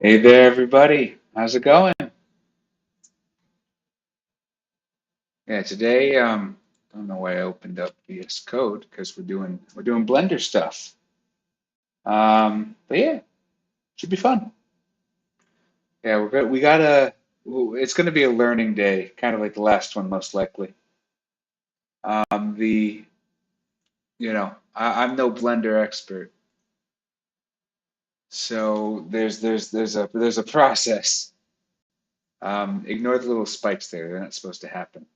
Hey there, everybody. How's it going? Yeah, today, I don't know why I opened up VS Code because we're doing Blender stuff. But yeah, should be fun. Yeah, we gotta. It's gonna be a learning day, kind of like the last one, most likely. The I'm no Blender expert, so there's a process. Ignore the little spikes there; they're not supposed to happen.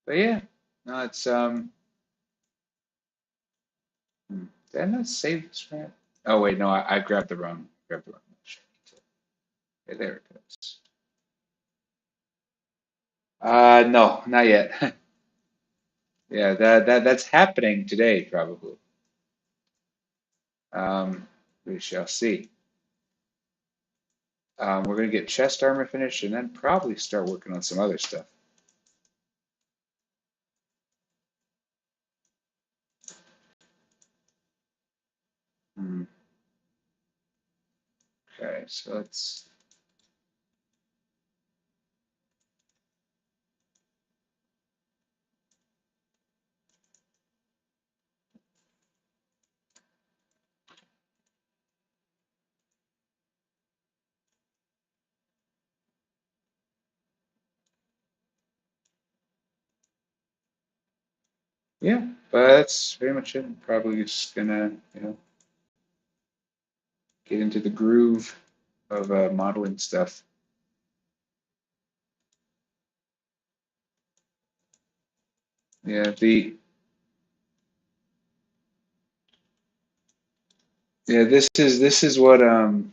But yeah, no, it's Did I not save this right? Oh wait, no, I grabbed the wrong motion. Okay, there it goes. No, not yet. Yeah, that's happening today, probably. Um, we shall see. We're gonna get chest armor finished and then probably start working on some other stuff. Hmm. Okay, so let's. Yeah, but that's pretty much it. Probably just gonna, get into the groove of modeling stuff. Yeah, this is what game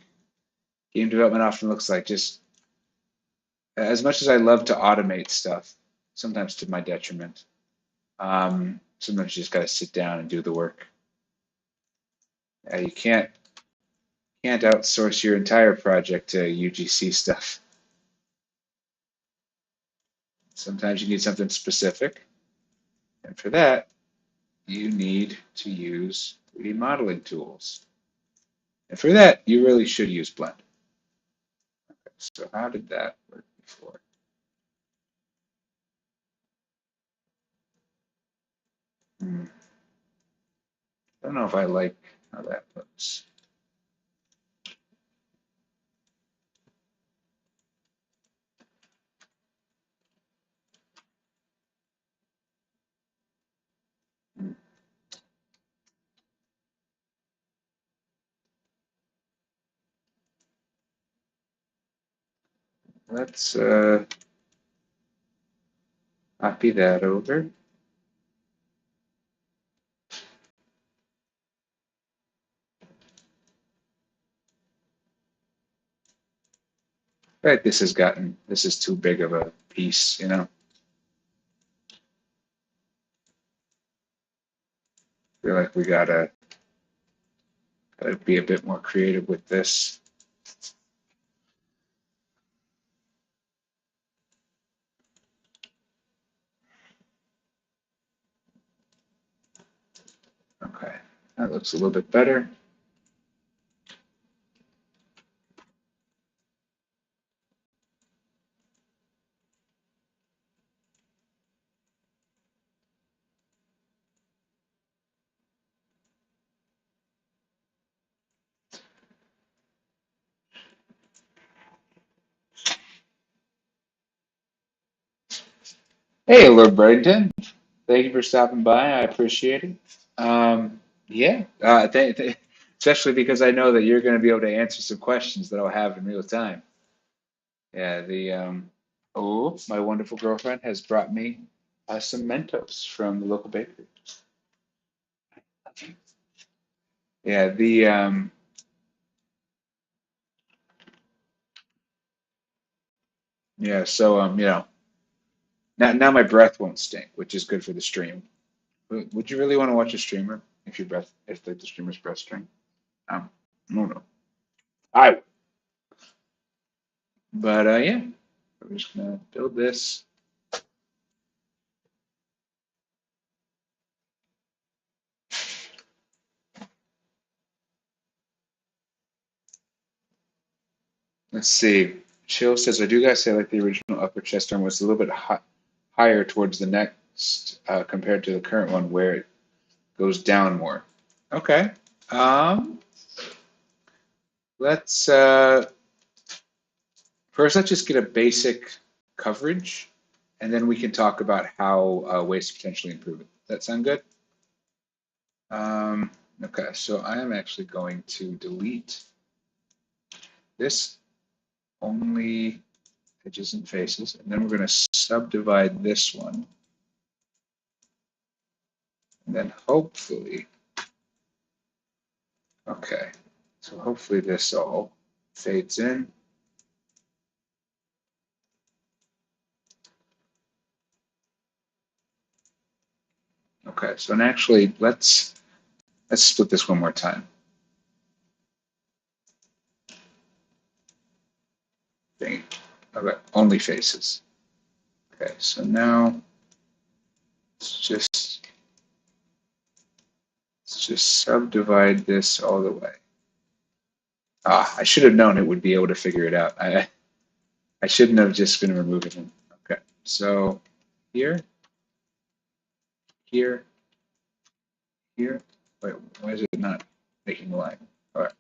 development often looks like. Just as much as I love to automate stuff, sometimes to my detriment, sometimes you just got to sit down and do the work. You can't outsource your entire project to UGC stuff. Sometimes you need something specific, and for that, you need to use 3D modeling tools. And for that, you really should use Blender. So how did that work before? Hmm. I don't know if I like how that looks. Hmm. Let's copy that over. Right, this is too big of a piece. Feel like we gotta be a bit more creative with this. Okay, that looks a little bit better. Hey, Lord Bradenton, thank you for stopping by. I appreciate it. Yeah, especially because I know that you're going to be able to answer some questions that I'll have in real time. Yeah, oh, my wonderful girlfriend has brought me some Mentos from the local bakery. Yeah, yeah. So now my breath won't stink, which is good for the stream. Would you really want to watch a streamer if the streamer's breath stink? I don't know. I But yeah, we're just gonna build this. Let's see. Chill says, I do gotta say, like the original upper chest arm was a little bit higher towards the next compared to the current one where it goes down more. Okay. Um, let's first let's just get a basic coverage, and then we can talk about how ways to potentially improve it. Does that sound good? Um, okay, so I am actually going to delete this only edges and faces, and then we're going to subdivide this one, and then hopefully, okay, so hopefully this all fades in. Okay, so and actually let's split this one more time. Thing. Okay, only faces. Okay, so now let's just subdivide this all the way. Ah, I should have known it would be able to figure it out. I shouldn't have just been removing them. Okay, so here, here, here. Wait, why is it not making the line? All right,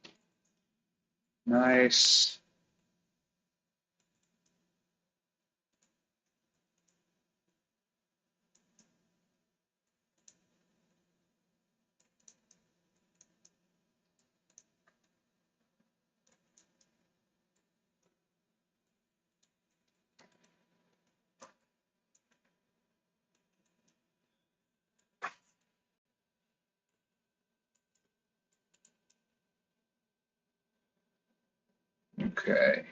nice. Okay.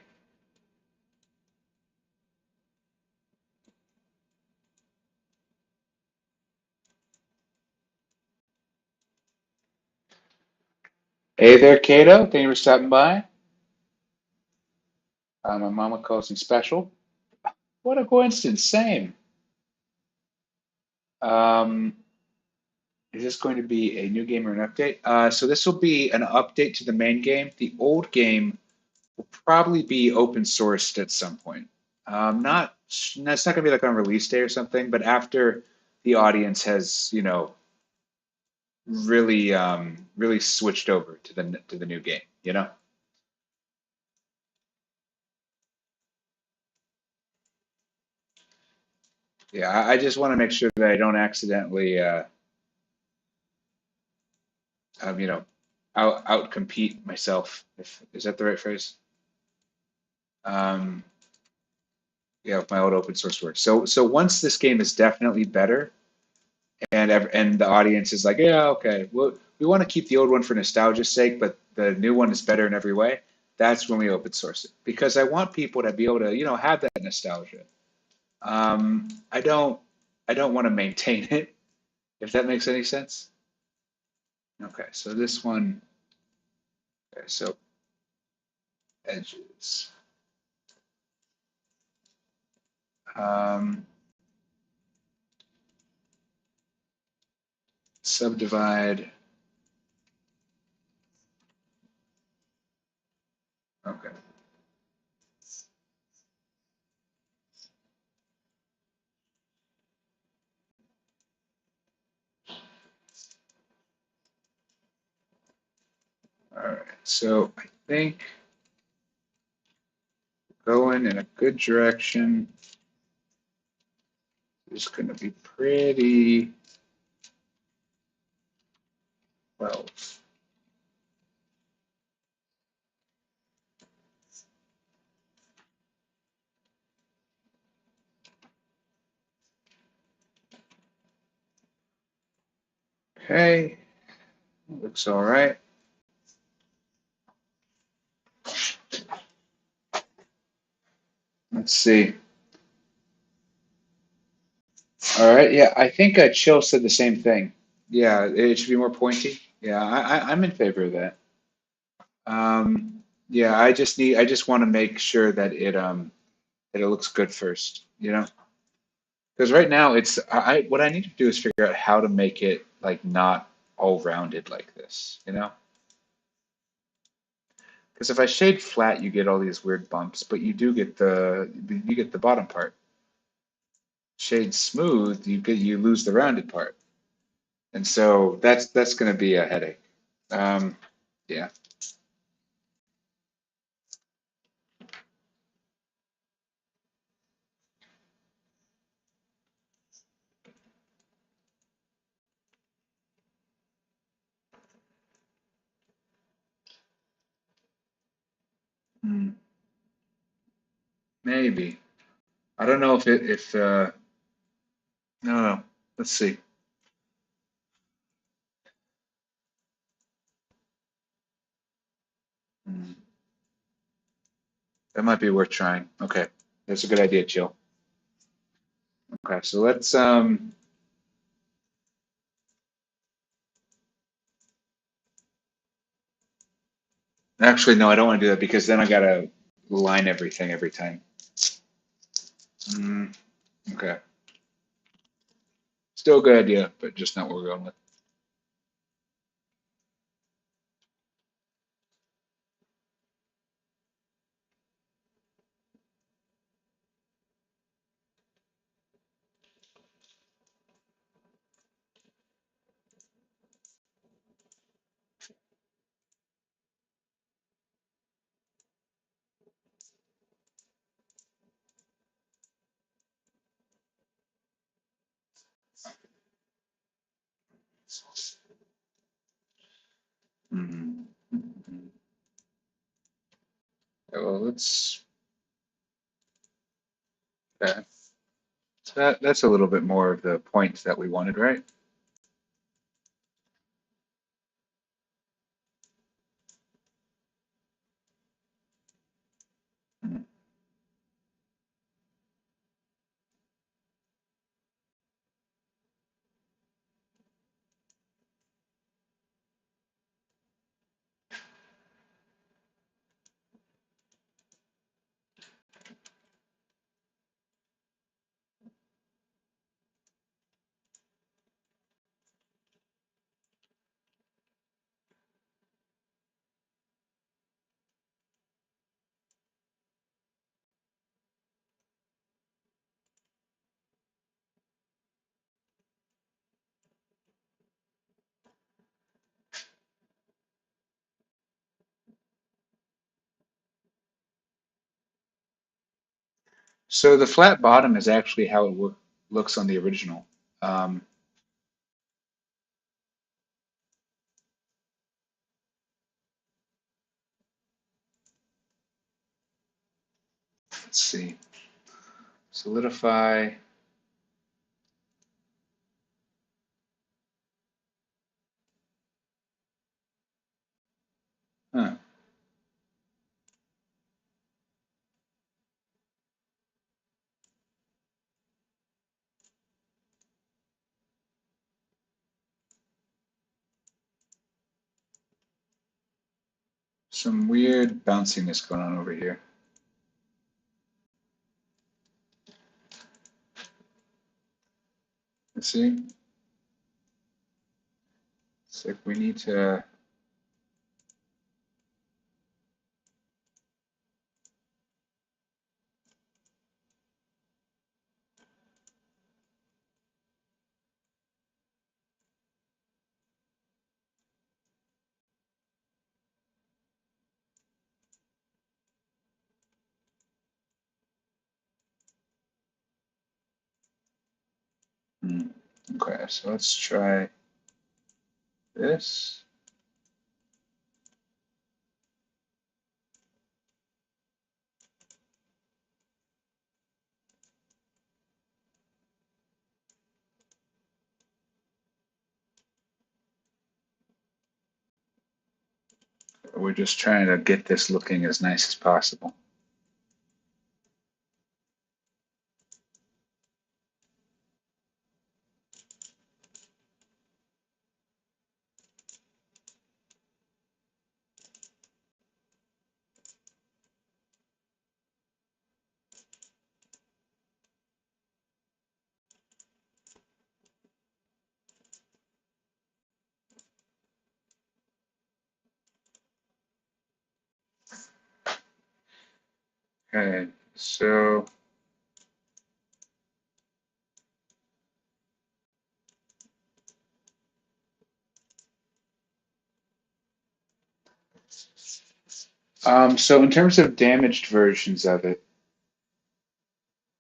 Hey there, Kato. Thank you for stopping by. My mama calls me special. What a coincidence. Same. Um, is this going to be a new game or an update? So this will be an update to the main game. The old game will probably be open sourced at some point. Not That's not going to be like on release day or something, but after the audience has, really switched over to the new game. Yeah, I just want to make sure that I don't accidentally, you know, out compete myself. If is that the right phrase? Um, yeah, with my old open source work. So once this game is definitely better, and the audience is like, yeah, okay, well, we want to keep the old one for nostalgia's sake, but the new one is better in every way. That's when we open source it because I want people to be able to, have that nostalgia. I don't want to maintain it, if that makes any sense. Okay, so this one, okay, so edges. Um, Subdivide. Okay. All right. So I think going in a good direction is going to be pretty well. Okay. Looks all right. Let's see. All right. Yeah, I think Chill said the same thing. Yeah, it should be more pointy. Yeah, I'm in favor of that. Yeah, I just want to make sure that it looks good first, because right now what I need to do is figure out how to make it like not all rounded like this, Because if I shade flat, you get all these weird bumps, but you get the bottom part. Shade smooth, you lose the rounded part, and so that's going to be a headache. Um, yeah. Hmm, maybe. I don't know if no. Let's see. Hmm, that might be worth trying. Okay, that's a good idea, Jill. Okay, so let's actually no, I don't want to do that because then I gotta line everything every time. Mm, okay, still a good idea, but just not what we're going with. Mm, well, let's that that's a little bit more of the points that we wanted, right? Mm, So the flat bottom is actually how it looks on the original. Um, let's see. Solidify. Huh, some weird bounciness going on over here. Let's see. It's like we need to. Hmm, okay, so let's try this. We're just trying to get this looking as nice as possible. Okay, so so in terms of damaged versions of it,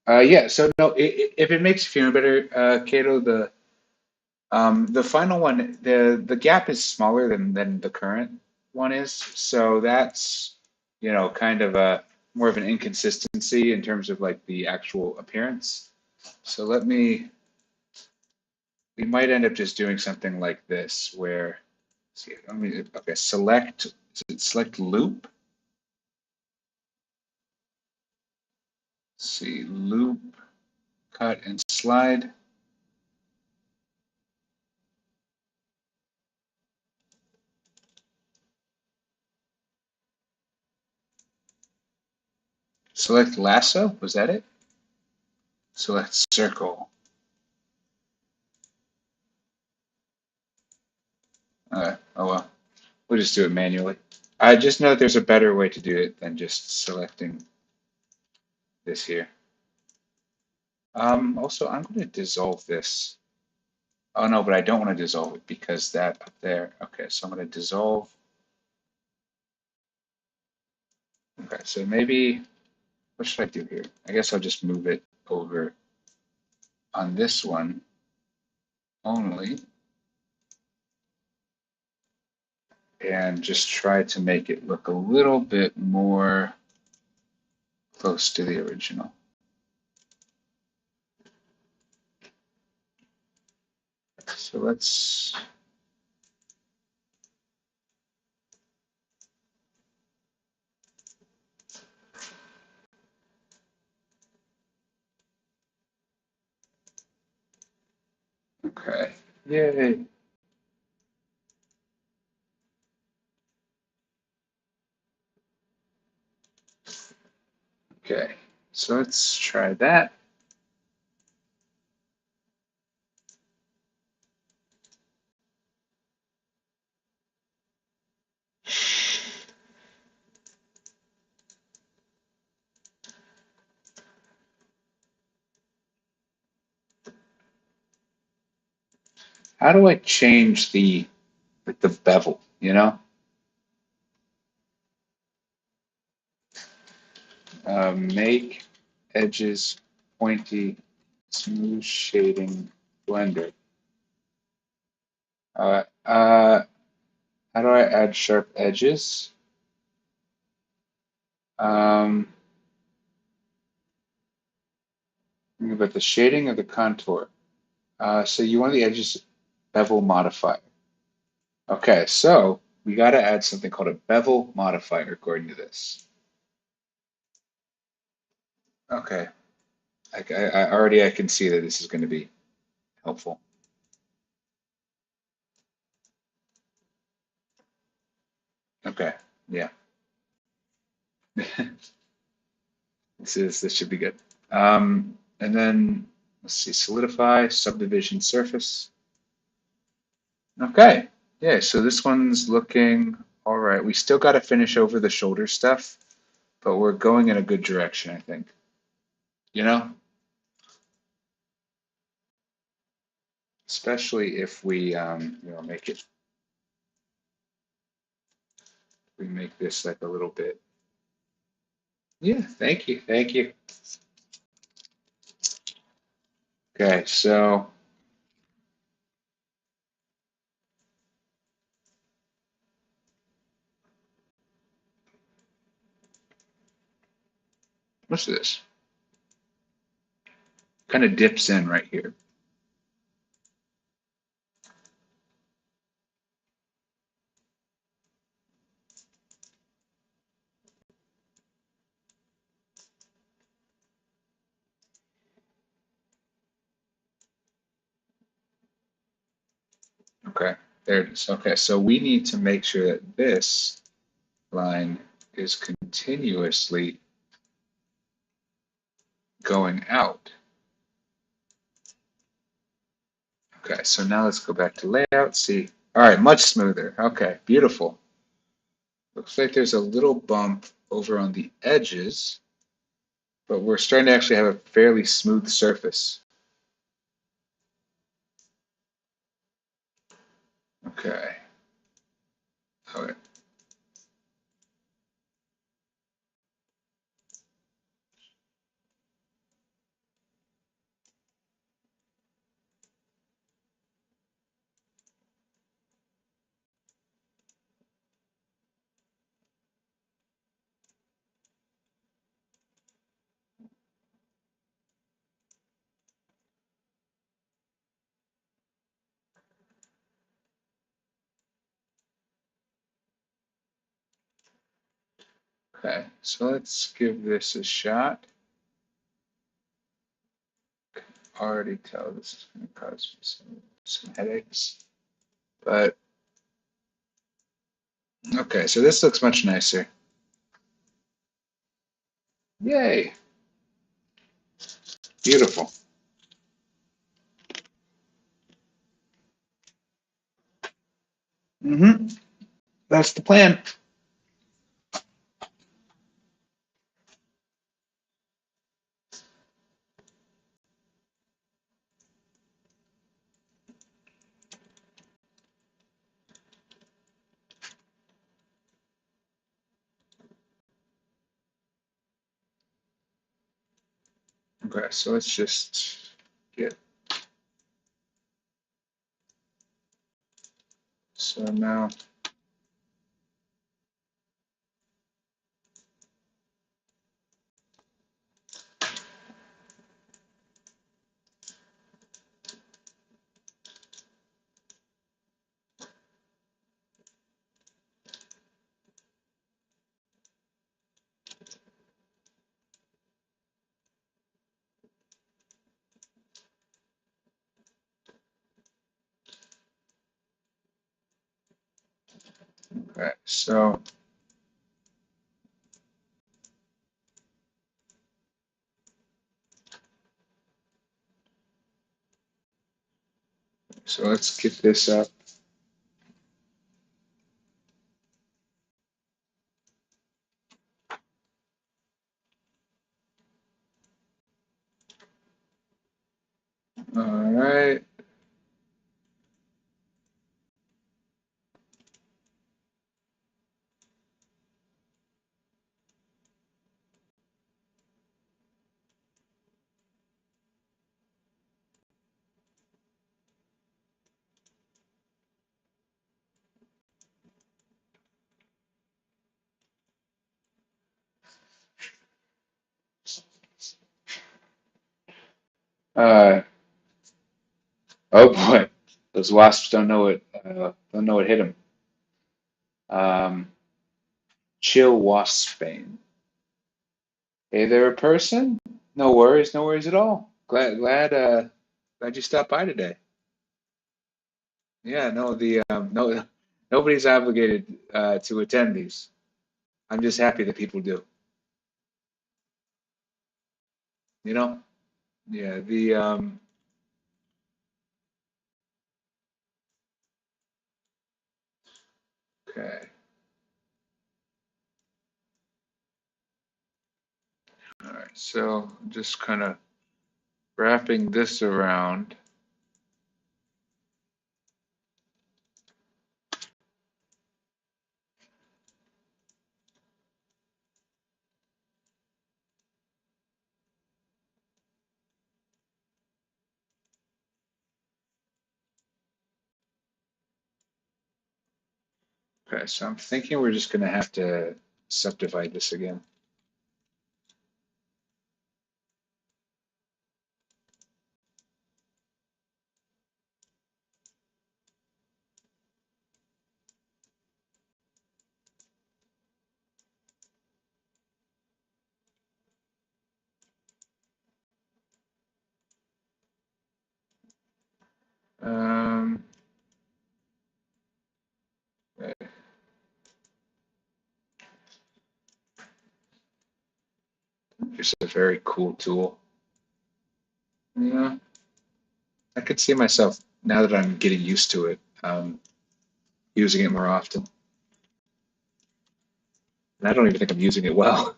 yeah. So no, if it makes you feel better, Kato, the final one, the gap is smaller than the current one is. So that's, kind of a more of an inconsistency in terms of like the actual appearance. So we might end up just doing something like this where, see, okay, select loop. See, loop, cut and slide. Select lasso, was that it? Select circle. Oh well, we'll just do it manually. I just know there's a better way to do it than just selecting this here. Also, I'm going to dissolve this. Oh no, but I don't want to dissolve it because that up there. Okay, so I'm going to dissolve. Okay, so maybe, what should I do here? I guess I'll just move it over on this one only and just try to make it look a little bit more close to the original. So let's, okay, yay. Okay, so let's try that. How do I change the bevel, make edges pointy, smooth shading blender. How do I add sharp edges? Um, Think about the shading or the contour. So you want the edges bevel modifier. Okay, so we got to add something called a bevel modifier according to this. Okay, I already I can see that this is going to be helpful. Okay, yeah, this should be good. And then let's see, solidify subdivision surface. Okay, yeah, so this one's looking all right. We still got to finish over the shoulder stuff, but we're going in a good direction, I think. You know, especially if we we make this like a little bit. Yeah, thank you. Okay, so what's this? Kind of dips in right here. Okay, there it is. Okay, so we need to make sure that this line is continuously going out. Okay, so now let's go back to layout, see. All right, much smoother. Okay, beautiful. Looks like there's a little bump over on the edges. but we're starting to actually have a fairly smooth surface. Okay. Okay. Okay. So let's give this a shot. Already tell this is going to cause some headaches. But okay, so this looks much nicer. Yay. Beautiful. Mm-hmm. That's the plan. Okay, so let's just get so now. Okay, so let's get this up. All right. Uh, oh boy, those wasps don't know what hit them. Chill wasp Spain. Hey there, person. No worries at all. Glad you stopped by today. Yeah, no, no, nobody's obligated to attend these. I'm just happy that people do. You know? Yeah, okay. All right. So just kind of wrapping this around. Okay, so I'm thinking we're just gonna have to subdivide this again. Um, okay. Just a very cool tool. Yeah, I could see myself now that I'm getting used to it, using it more often. And I don't even think I'm using it well.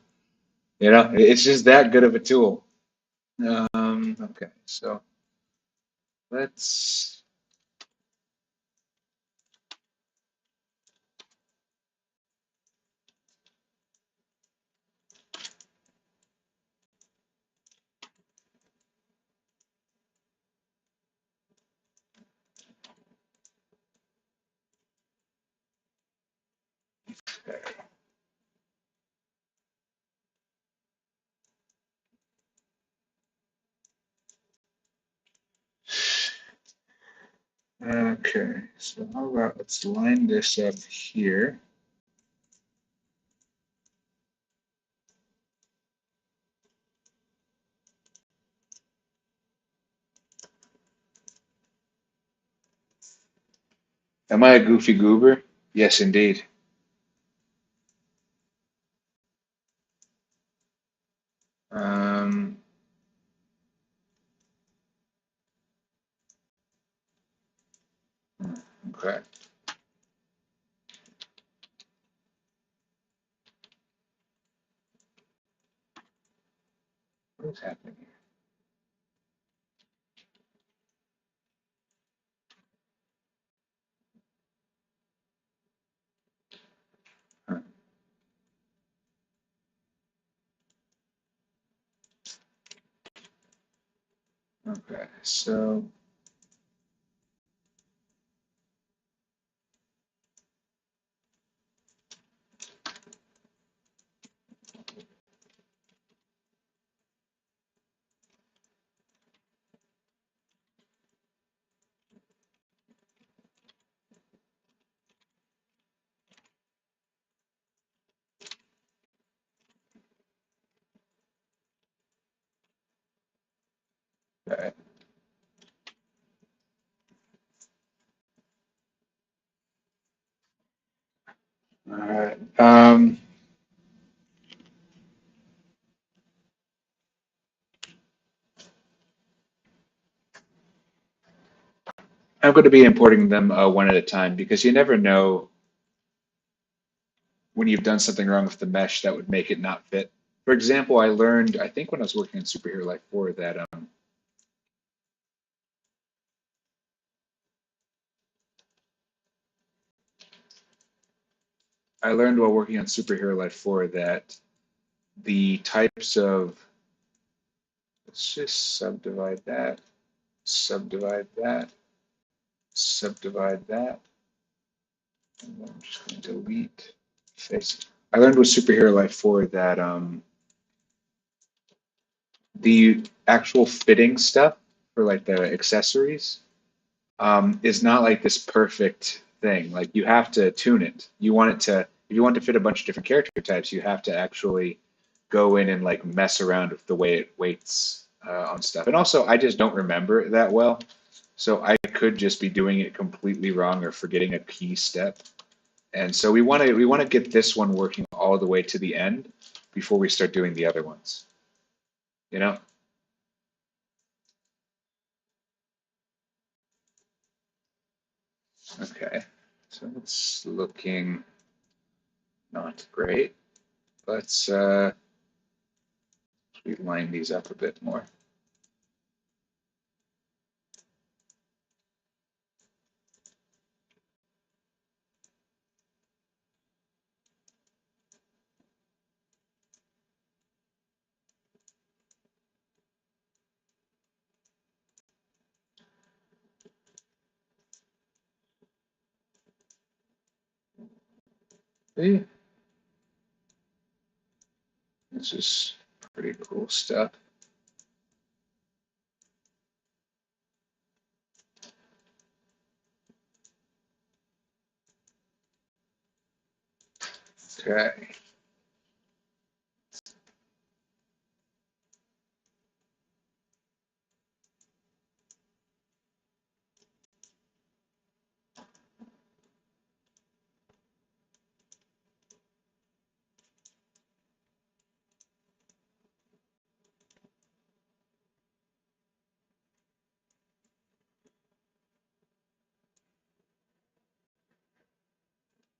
It's just that good of a tool. Okay, so let's. Okay, so how about let's line this up here. Am I a goofy goober? Yes, indeed. Um, okay. What is happening here? Okay, so okay. All right. I'm going to be importing them one at a time because you never know when you've done something wrong with the mesh that would make it not fit. For example, I learned, I think when I was working in Superhero Life 4 that I learned while working on Superhero Life 4 that the types of, let's just subdivide that, subdivide that, and then I'm just going to delete face. I learned with Superhero Life 4 that the actual fitting stuff for like the accessories is not like this perfect thing. Like you have to tune it. You want it to, if you want to fit a bunch of different character types, you have to actually go in and like mess around with the way it weights on stuff. And also, I just don't remember it that well. So I could just be doing it completely wrong or forgetting a key step. And so we want to get this one working all the way to the end before we start doing the other ones. You know? Okay. So it's looking not great. Let's we line these up a bit more. See, this is pretty cool stuff. Okay.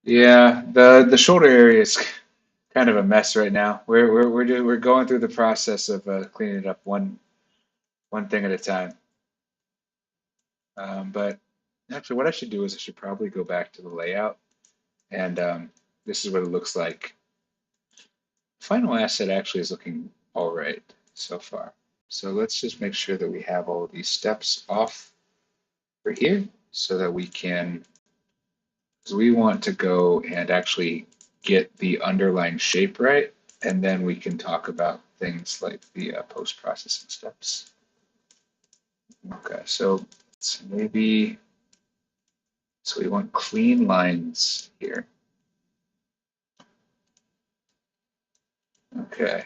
Yeah, the shoulder area is kind of a mess right now. We're going through the process of cleaning it up one thing at a time. But actually, what I should do is I should probably go back to the layout, and this is what it looks like. Final asset actually is looking all right so far. So let's just make sure that we have all of these steps off for here so that we can, because we want to go and actually get the underlying shape right, and then we can talk about things like the post-processing steps. Okay, so maybe, so we want clean lines here. Okay.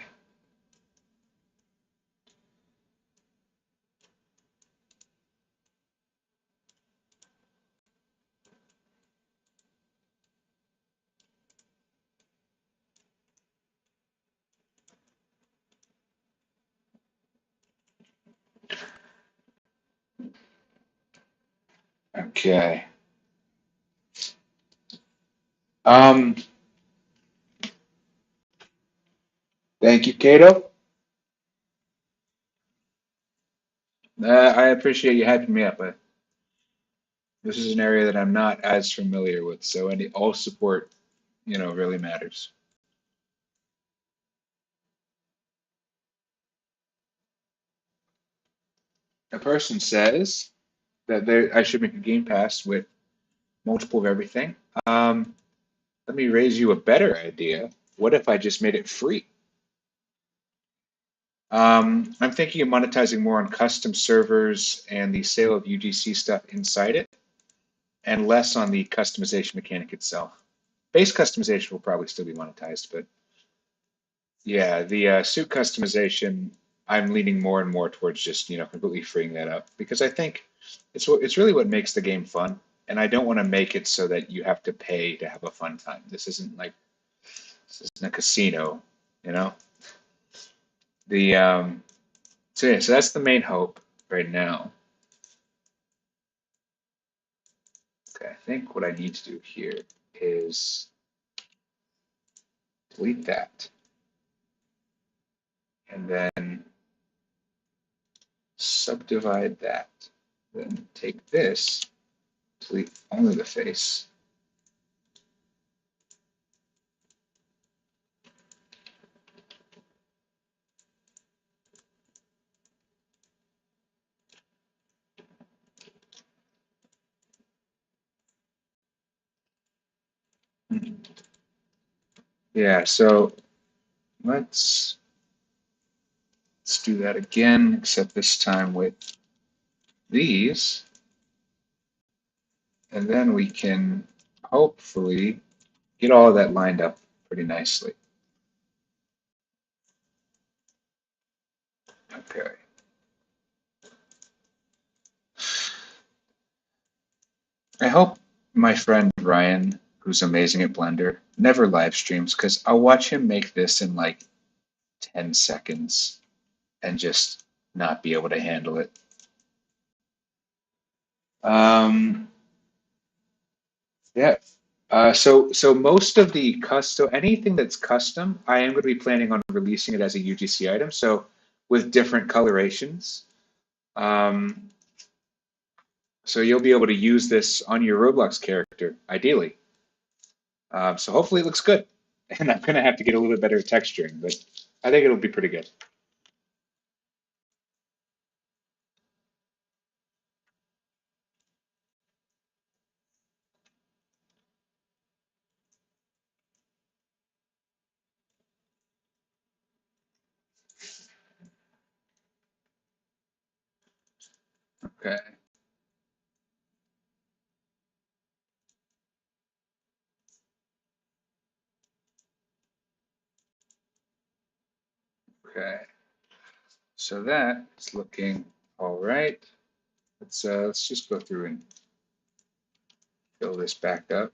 Okay. Um, Thank you, Cato. I appreciate you hyping me up. This is an area that I'm not as familiar with, so any all support, really matters. A person says that I should make a game pass with multiple of everything. Um, Let me raise you a better idea. What if I just made it free? I'm thinking of monetizing more on custom servers and the sale of UGC stuff inside it, and less on the customization mechanic itself. Base customization will probably still be monetized, but yeah, the suit customization, I'm leaning more and more towards just, completely freeing that up because I think it's really what makes the game fun. And I don't want to make it so that you have to pay to have a fun time. This isn't a casino, you know? The so yeah, so that's the main hope right now. Okay, I think what I need to do here is delete that and then subdivide that. Then take this, delete only the face. Yeah, so let's do that again, except this time with these, and then we can hopefully get all of that lined up pretty nicely. Okay. I hope my friend Ryan, who's amazing at Blender, never live streams because I'll watch him make this in like 10 seconds and just not be able to handle it. Um, yeah. So most of the custom, anything that's custom, I am going to be planning on releasing it as a UGC item. So with different colorations. Um, so you'll be able to use this on your Roblox character, ideally. So hopefully it looks good. And I'm going to have to get a little bit better at texturing, but I think it'll be pretty good. Okay. Okay. So that is looking all right. Let's just go through and fill this back up.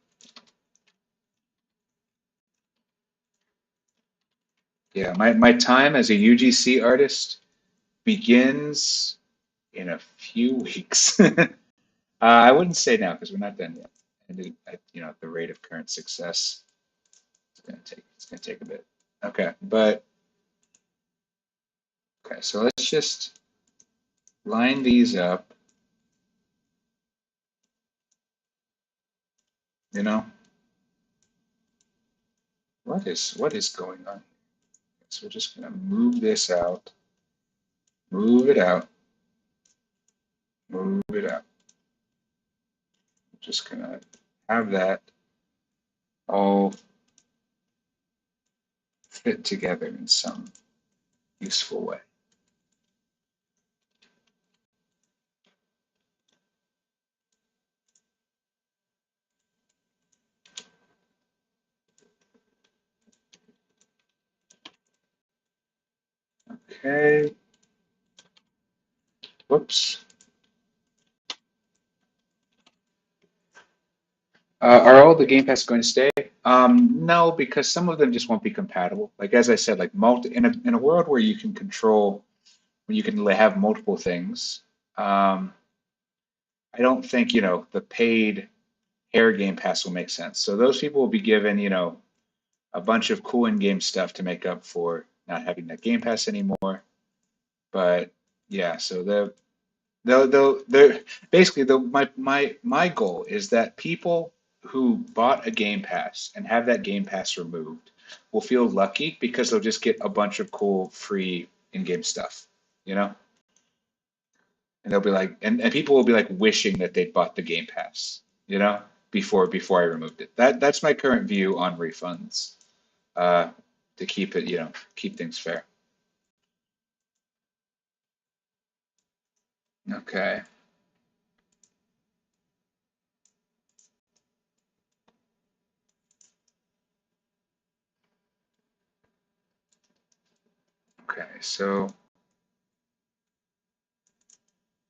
Yeah, my time as a UGC artist begins in a few weeks. I wouldn't say now because we're not done yet. And at the rate of current success, It's gonna take a bit. Okay, but okay, so let's just line these up, you know? What is going on? So we're just gonna move this out, move it out, move it out. Just gonna have that all fit together in some useful way. Okay. Whoops. Are all the Game Pass going to stay? No, because some of them just won't be compatible. Like as I said, like in a world where you can control, when you can have multiple things, I don't think, the paid Air Game Pass will make sense. So those people will be given, a bunch of cool in-game stuff to make up for not having that Game Pass anymore. But yeah, so they're basically my goal is that people who bought a Game Pass and have that Game Pass removed will feel lucky because they'll just get a bunch of cool free in-game stuff, you know? And they'll be like, and people will be like wishing that they'd bought the Game Pass, before I removed it. That's my current view on refunds, uh, to keep it, keep things fair. Okay. Okay. So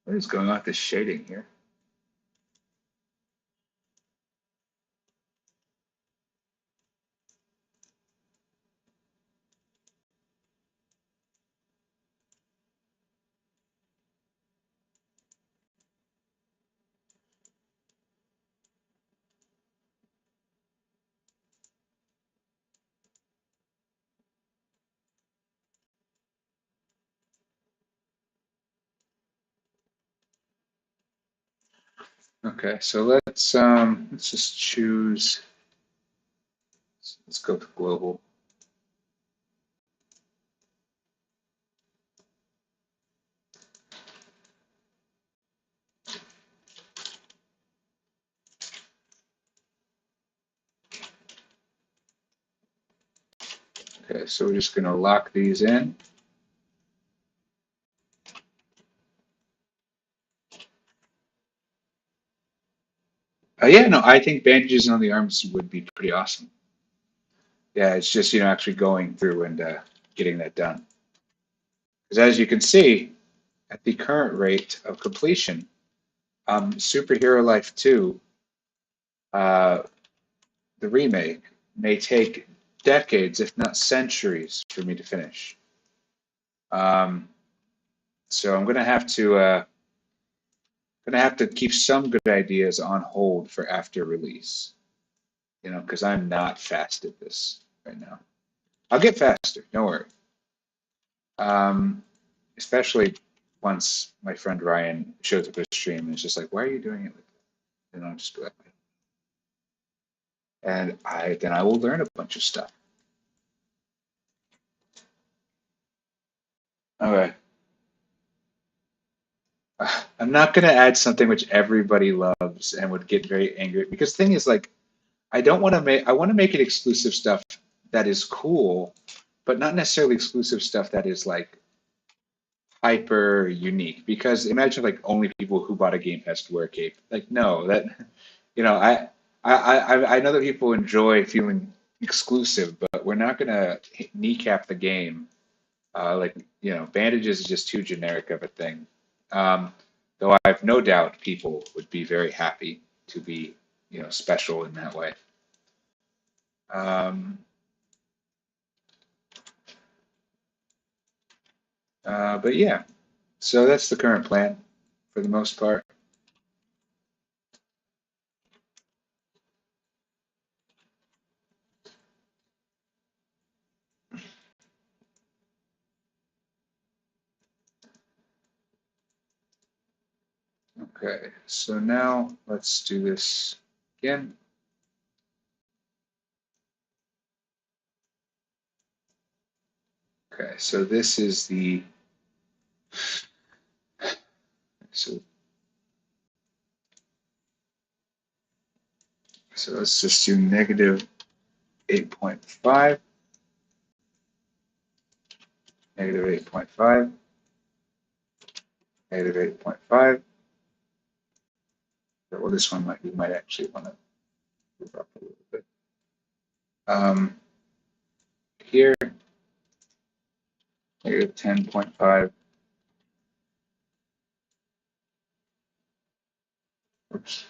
what is going on with this shading here? Okay. So let's just choose. Let's go to global. Okay. So we're just going to lock these in. Yeah. No, I think bandages on the arms would be pretty awesome. Yeah. It's just, actually going through and getting that done. Because as you can see, at the current rate of completion, Superhero Life 2, uh, the remake, may take decades, if not centuries, for me to finish. Um, so I'm gonna have to keep some good ideas on hold for after release, because I'm not fast at this right now. I'll get faster, don't worry. Um, Especially once my friend Ryan shows up at a stream and is just like, "Why are you doing it?" And I'll just be like, and I will learn a bunch of stuff. All right. I'm not going to add something which everybody loves and would get very angry because the thing is like I want to make it exclusive stuff that is cool, but not necessarily exclusive stuff that is like hyper unique because imagine like only people who bought a Game Pass to wear a cape. Like no, that you know, I know that people enjoy feeling exclusive, but we're not going to kneecap the game. Like, bandages is just too generic of a thing. Um, though I have no doubt people would be very happy to be, special in that way. Um, but yeah, so that's the current plan for the most part. Okay, so now let's do this again. Okay, so this is the, so let's just do negative 8.5, negative 8.5, negative 8.5. Well, this one you might actually want to move up a little bit. Here, negative 10.5. Oops.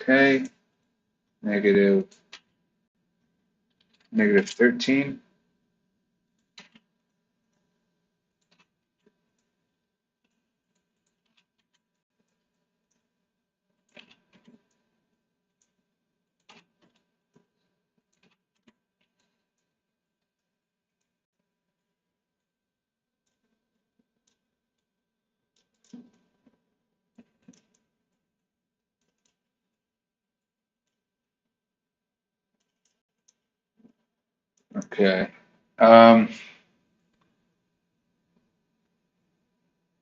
Okay, negative 13. Okay.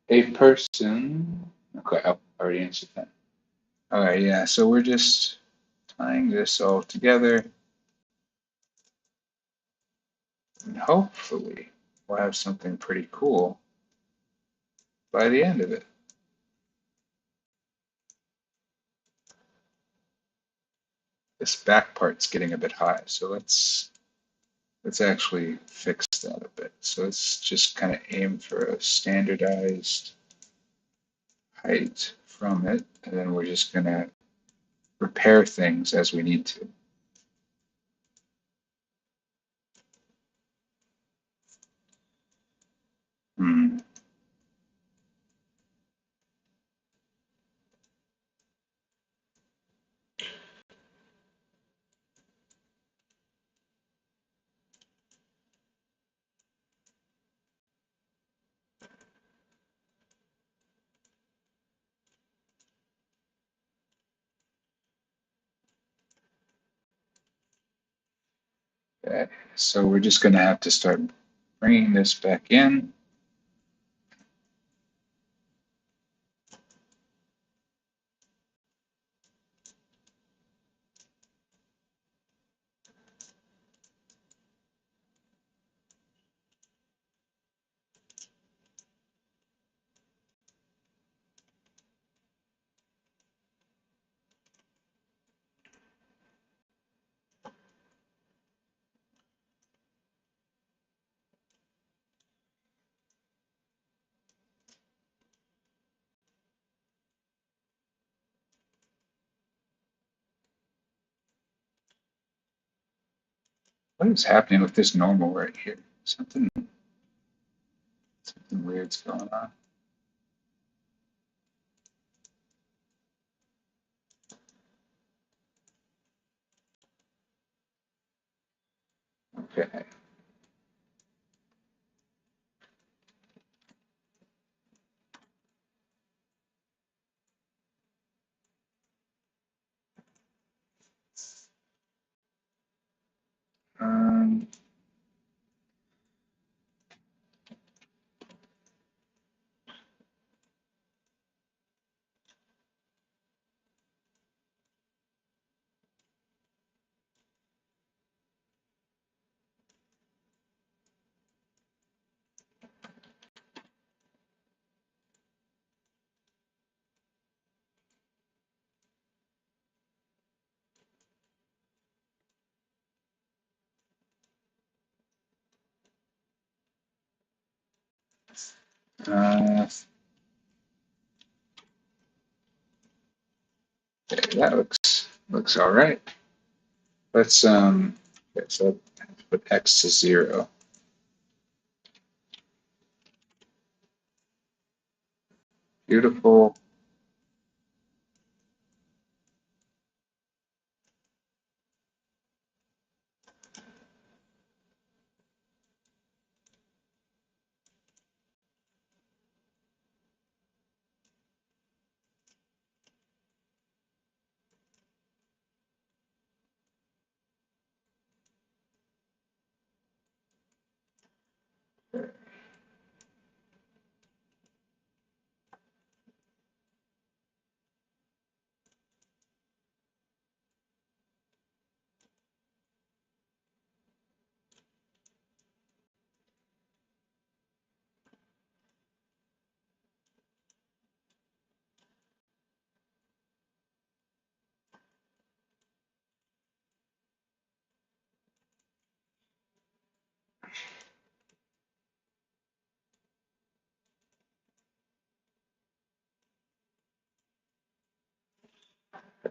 A person. Okay, I already answered that. All right, yeah. So we're just tying this all together, and hopefully we'll have something pretty cool by the end of it. This back part's getting a bit high, so let's actually fix that a bit. So let's just kind of aim for a standardized height from it, and then we're just gonna repair things as we need to. Hmm. Okay, so we're just gonna have to start bringing this back in. What is happening with this normal right here? Something weird's going on. Okay. Um, uh, okay, that looks all right. Let's okay, so put x to 0. Beautiful.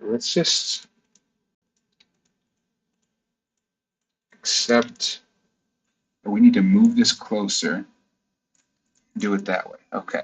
Let's just accept that we need to move this closer. Do it that way. Okay.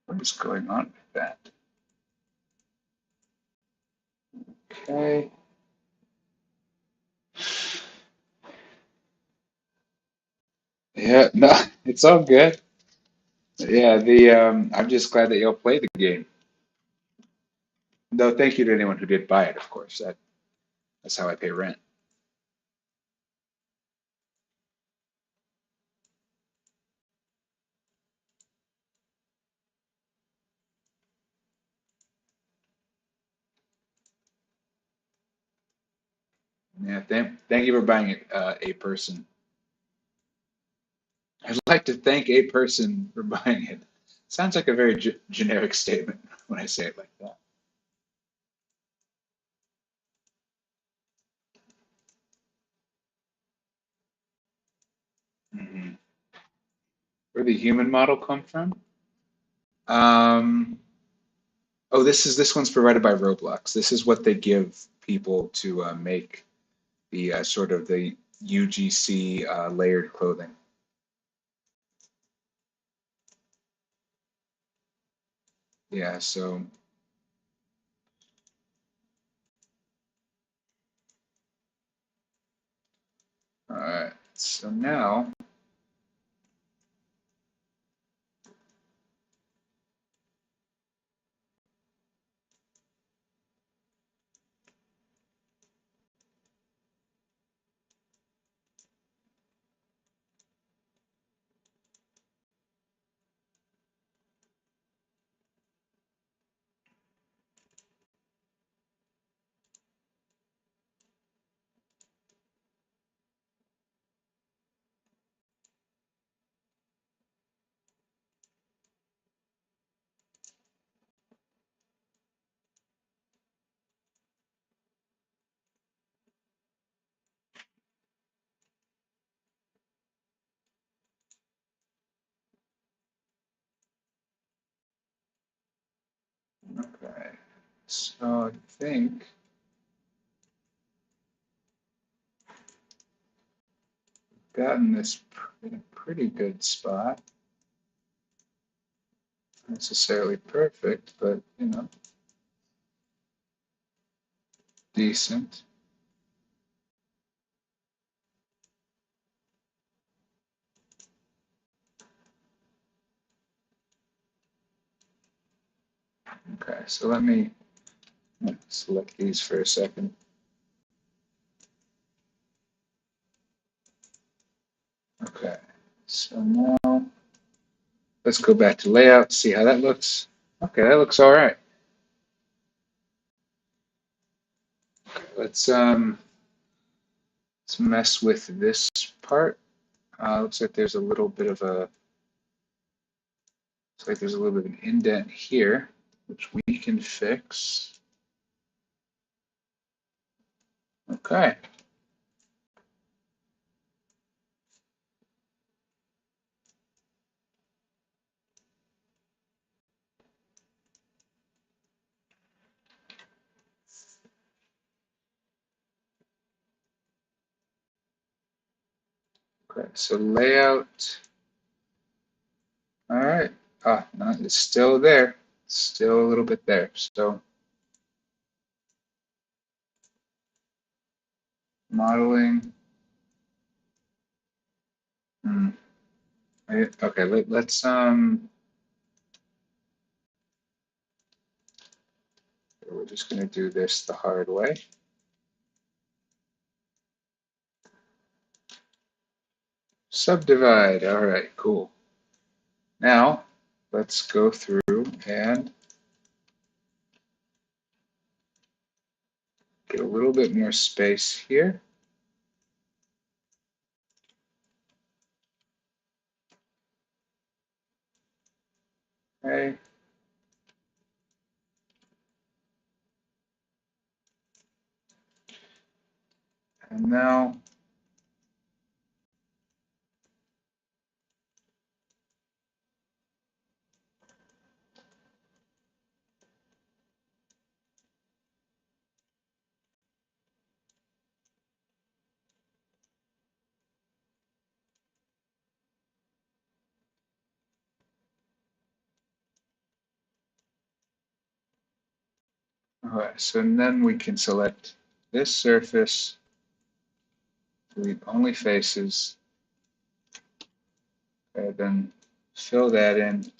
What is going on with that? Okay. Yeah, no, it's all good. Yeah, I'm just glad that you'll play the game. Though thank you to anyone who did buy it, of course. That's how I pay rent. Yeah, thank you for buying it, a person. I'd like to thank a person for buying it. Sounds like a very generic statement when I say it like that. Hmm. Where the human model come from? Um, oh, this one's provided by Roblox. This is what they give people to make the sort of the UGC layered clothing. Yeah, so all right. So now, okay. So I think gotten this in a pretty good spot. Not necessarily perfect, but decent. Okay, so let me select these for a second. Okay, so now let's go back to layout, see how that looks. Okay, that looks all right. Let's mess with this part. Looks like there's a little bit of a, looks like there's a little bit of an indent here, which we can fix. Okay. Okay, so layout. All right. Ah, no, it's still there. Still a little bit there. So modeling. Hmm. Okay, let's we're just gonna do this the hard way. Subdivide. All right, cool. Now let's go through and get a little bit more space here. Okay. And now, all right, so then we can select this surface, delete only faces, and then fill that in.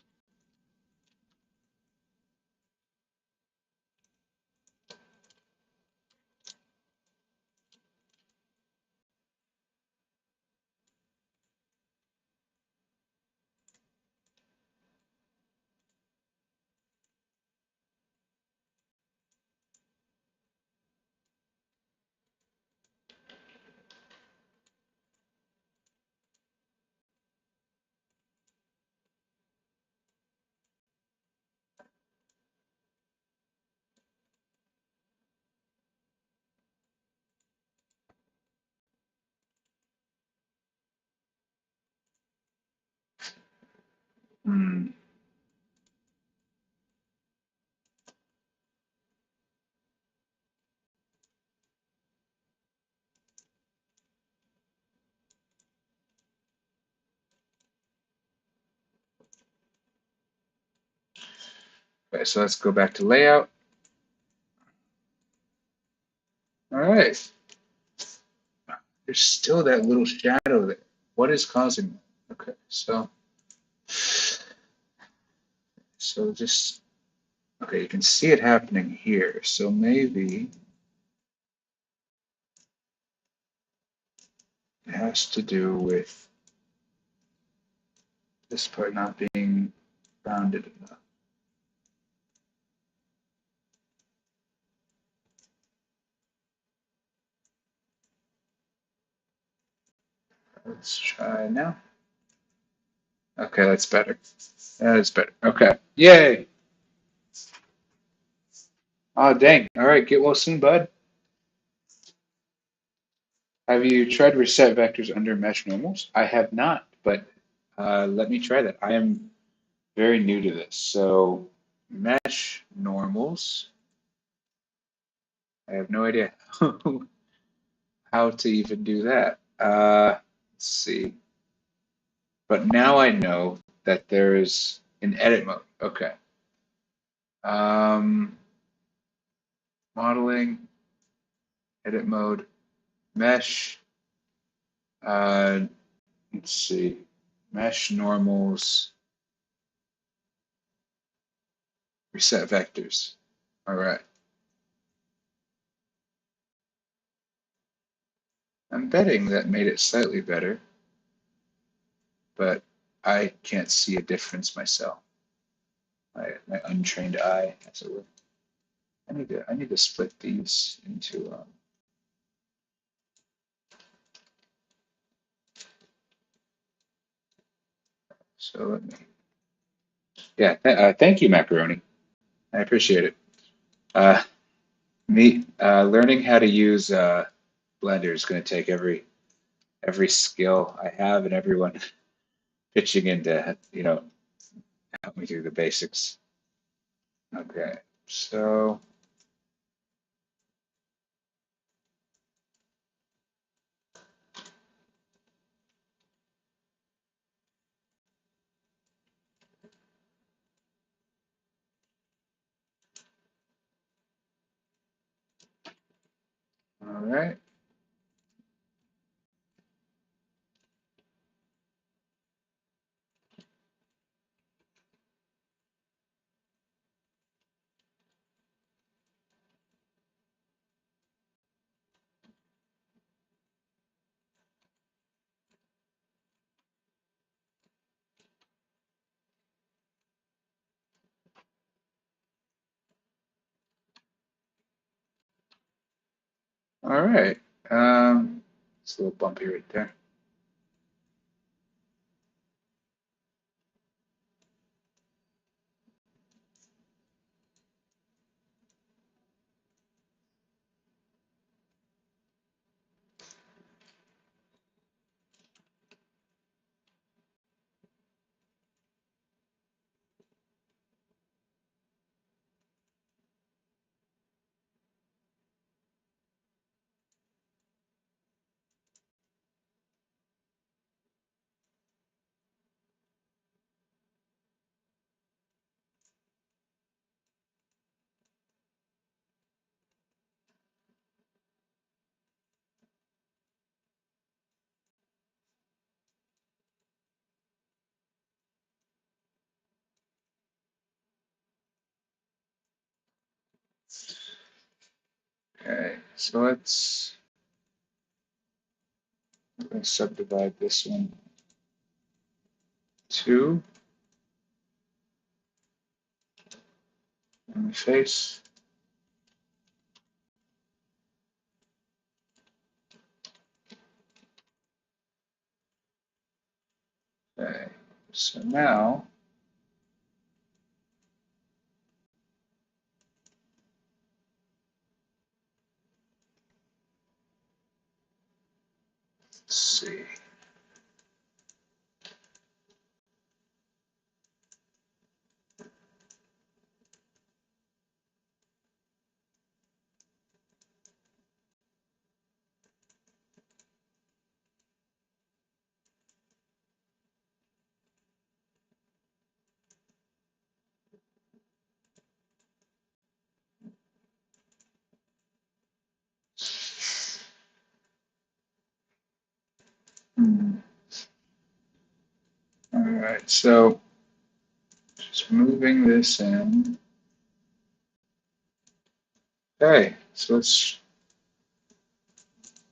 Hmm. Okay, so let's go back to layout. All right, there's still that little shadow there. What is causing that? Okay, so just, okay, you can see it happening here. So maybe it has to do with this part not being rounded enough. Let's try now. Okay, that's better. That is better. Okay. Yay. Oh, dang. All right. Get well soon, bud. Have you tried reset vectors under mesh normals? I have not, but let me try that. I am very new to this. So, mesh normals. I have no idea how to even do that. Let's see. But now I know that there is an edit mode. Okay. Um, modeling, edit mode, mesh. Uh, let's see. Mesh normals, reset vectors. All right. I'm betting that made it slightly better, but I can't see a difference myself. My untrained eye, as it were. I need to split these into So let me, yeah, thank you, Macaroni. I appreciate it. Uh, learning how to use Blender is going to take every skill I have and everyone pitching in to, help me do the basics. Okay, so, all right, all right. It's a little bumpy right there. Okay, so let's subdivide this one two in the face. Okay, so now, let's see. Hmm. All right, so just moving this in. Okay, so let's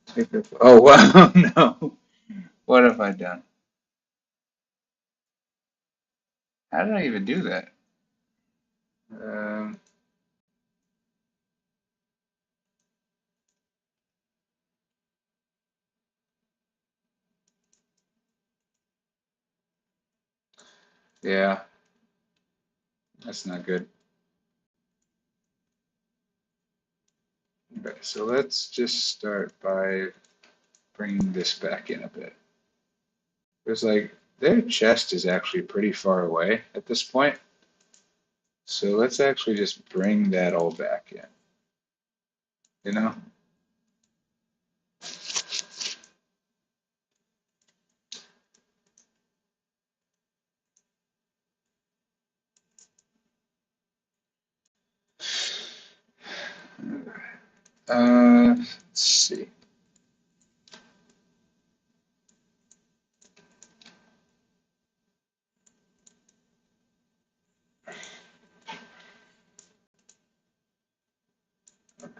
take a. Oh wow, no! What have I done? How did I even do that? Um, yeah, that's not good. Okay, so let's just start by bringing this back in a bit. It's like their chest is actually pretty far away at this point. So let's actually just bring that all back in, you know? Let's see.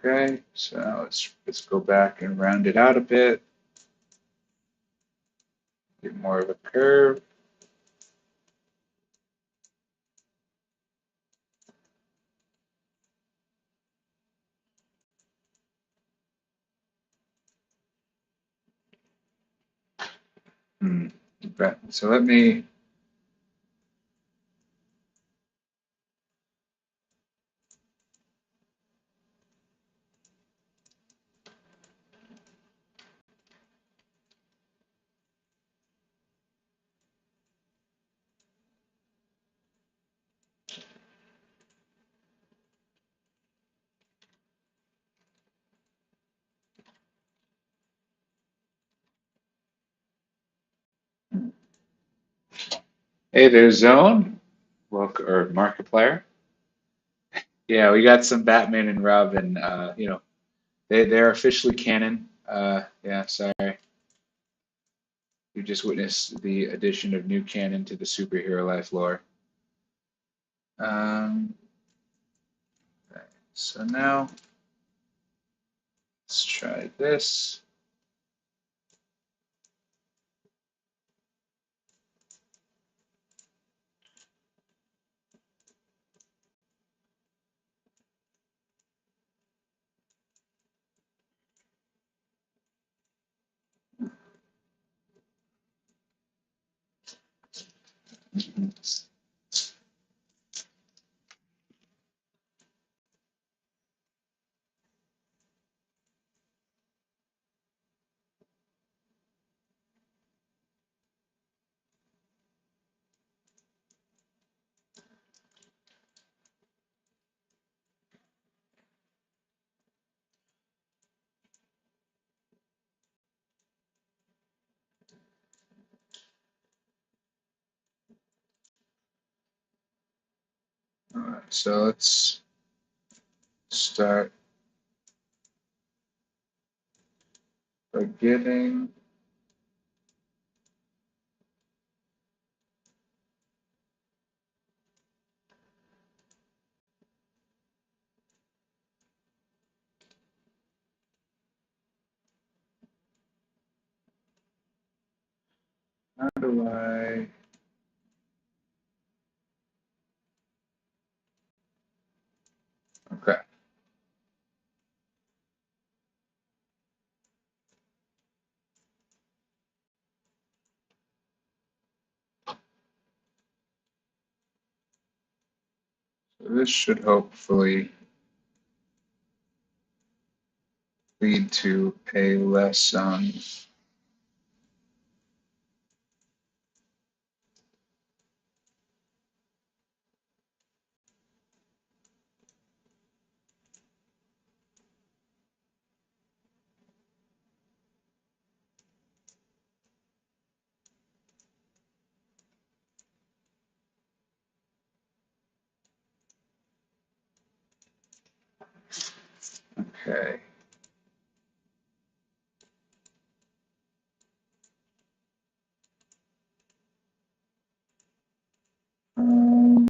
Okay, so now let's go back and round it out a bit, get more of a curve. Hmm. Okay, so let me Hey there, Zone. Welcome, or Markiplier. Yeah, we got some Batman and Robin. They're officially canon. Yeah, sorry. You just witnessed the addition of new canon to the superhero life lore. Um, right, so now let's try this. All right, so let's start by getting. How do I? Okay, so this should hopefully lead to a less okay. Um,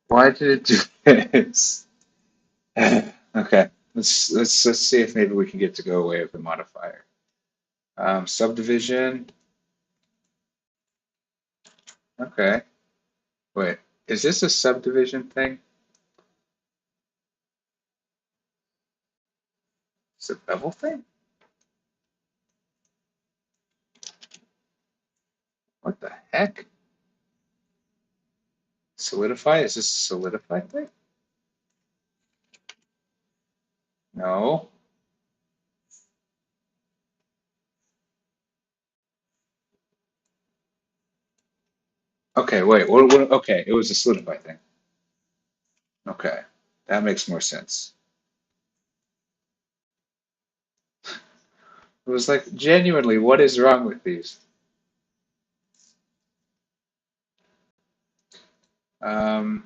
Why did it do this? Okay, let's see if maybe we can get to go away with the modifier. Subdivision. Okay, wait, is this a subdivision thing? Is it a bevel thing? What the heck? Solidify? Is this a solidify thing? No. Okay, wait. Okay, it was a solidify thing. Okay, that makes more sense. It was like genuinely, what is wrong with these? Um,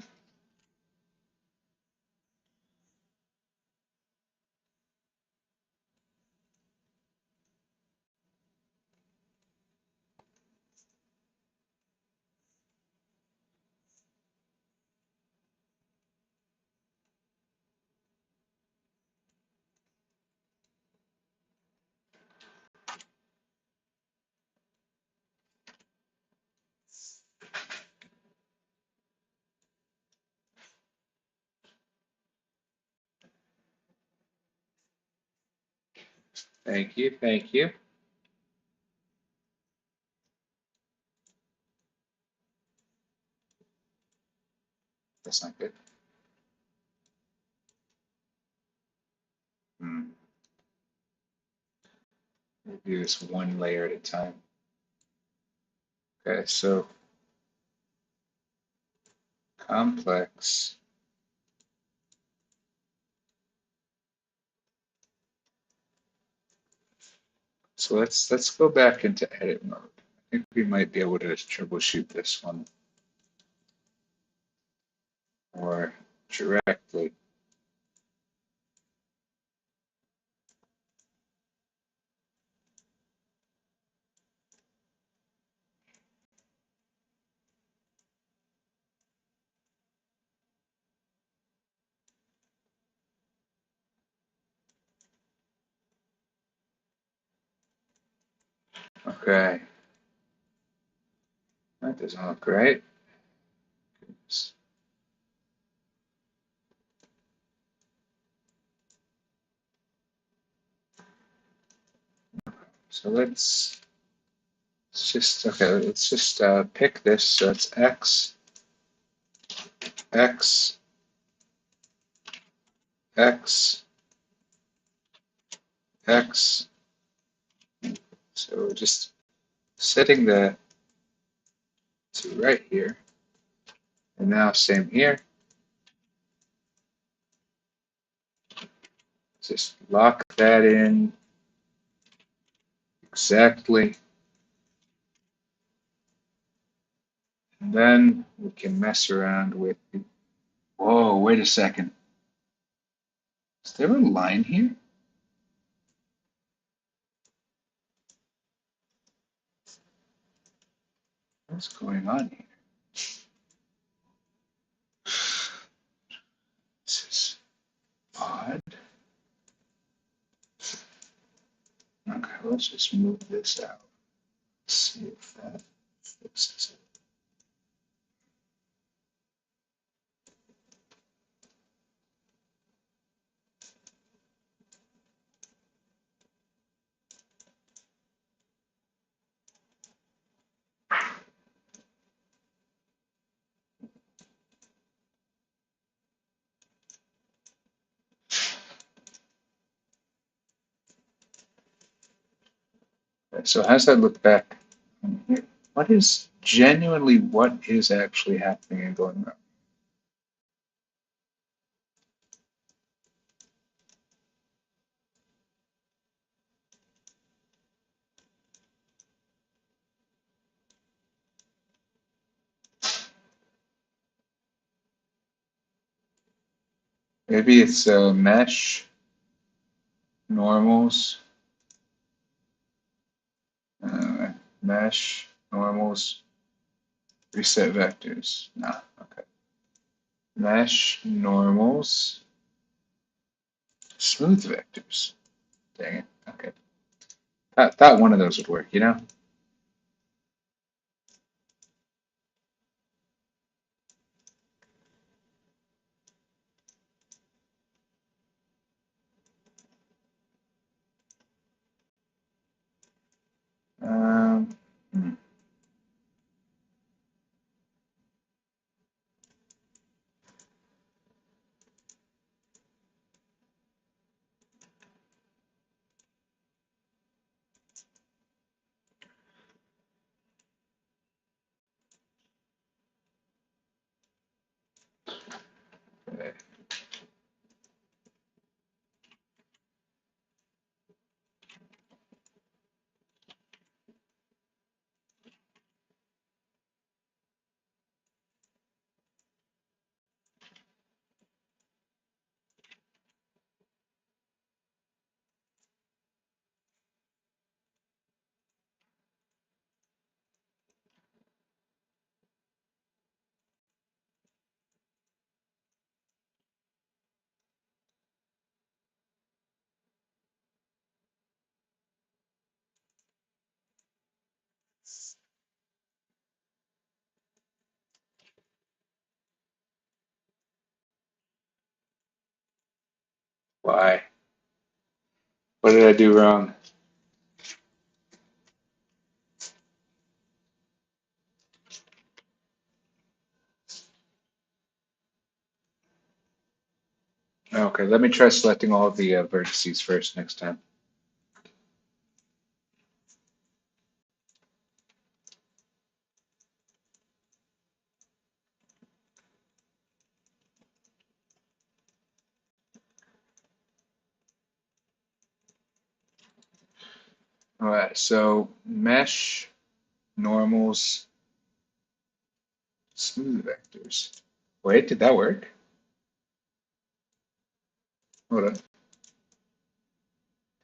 Thank you, thank you. That's not good. Hmm. We'll do this one layer at a time. Okay, so complex. So let's go back into edit mode. I think we might be able to troubleshoot this one more directly. Okay, that doesn't look right. So let's just pick this. So it's X, X, X, X. So just setting the to right here. And now same here. Just lock that in exactly. And then we can mess around with the, whoa, wait a second. Is there a line here? What's going on here? This is odd. Okay, let's just move this out. Let's see if that fixes it. Okay, so how's that look back here? What is actually happening and going on? Maybe it's mesh, normals, uh, mesh, normals, reset vectors. No, okay. Mesh, normals, smooth vectors. Dang it. Okay. Thought one of those would work, you know? Um, hmm. Okay. Why? What did I do wrong? Okay, let me try selecting all the vertices first next time. All right, so mesh, normals, smooth vectors. Wait, did that work? Hold on. I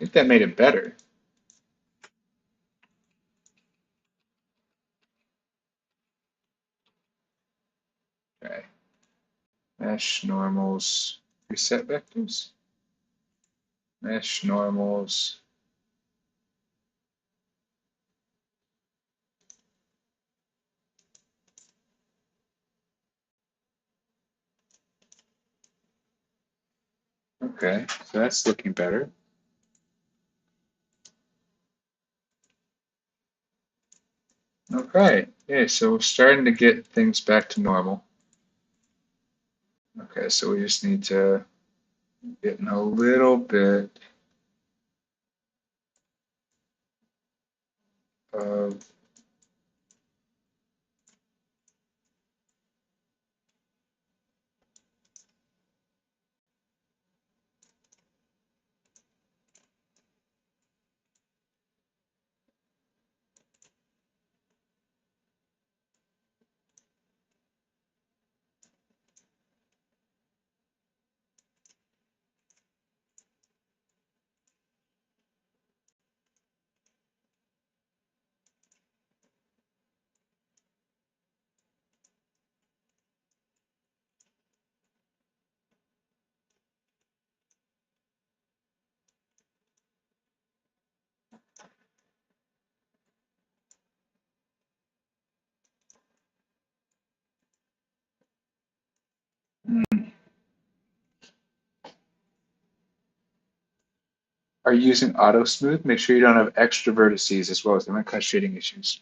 think that made it better. Okay. Mesh, normals, preset vectors. Mesh, normals. Okay, so that's looking better. Okay, yeah, so we're starting to get things back to normal. Okay, so we just need to get in a little bit of are you using auto smooth? Make sure you don't have extra vertices as well, as they might cause shading issues.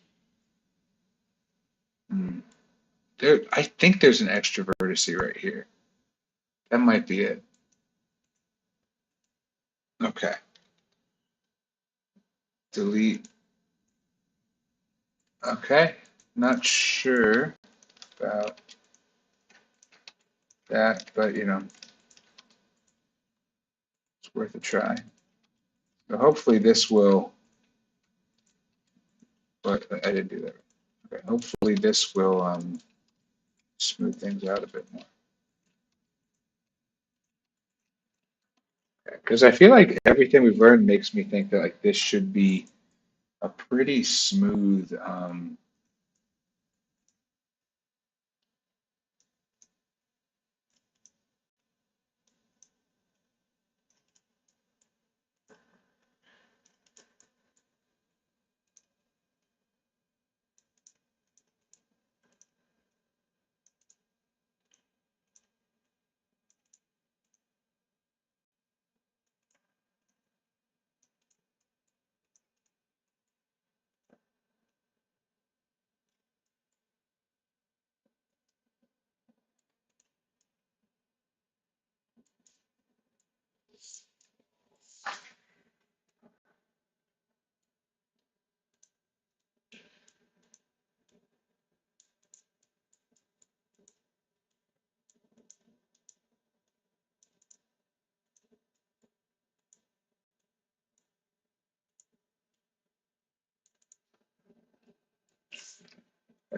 There, I think there's an extra vertice right here. That might be it. Okay. Delete. Okay. Not sure about that, but you know, it's worth a try. So hopefully this will, but I didn't do that. Okay. Hopefully this will smooth things out a bit more. Because I feel like everything we've learned makes me think that like this should be a pretty smooth.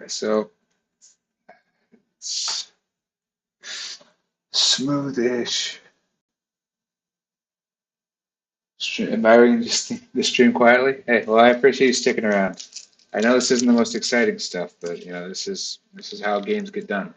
So it's smoothish. Am I reading the stream quietly? Hey, well, I appreciate you sticking around. I know this isn't the most exciting stuff, but you know, this is how games get done.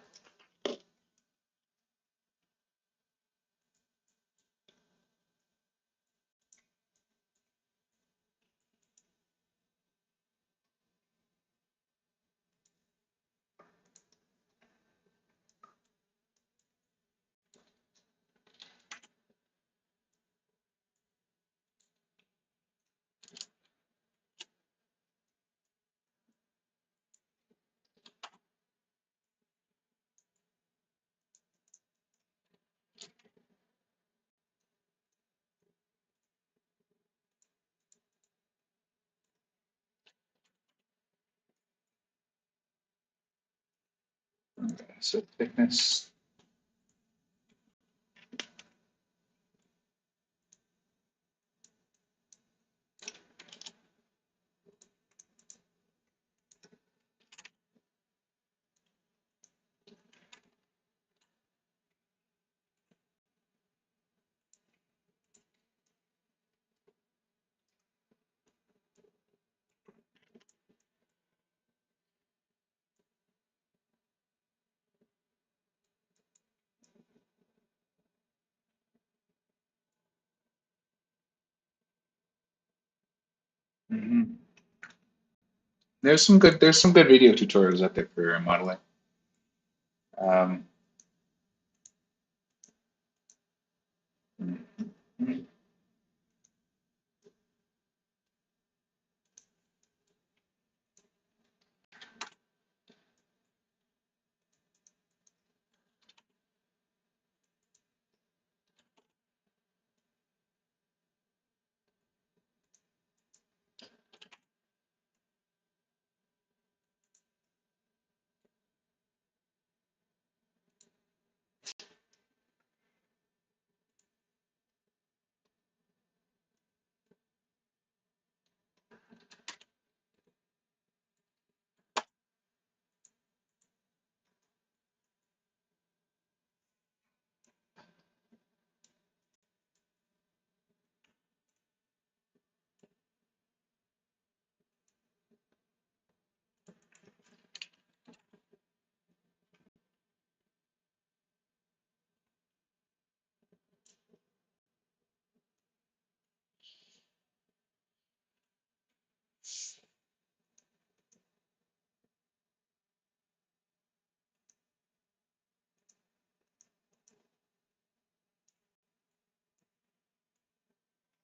Okay, so thickness. Hmm. There's some good video tutorials out there for modeling. Um, mhm.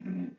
Mm,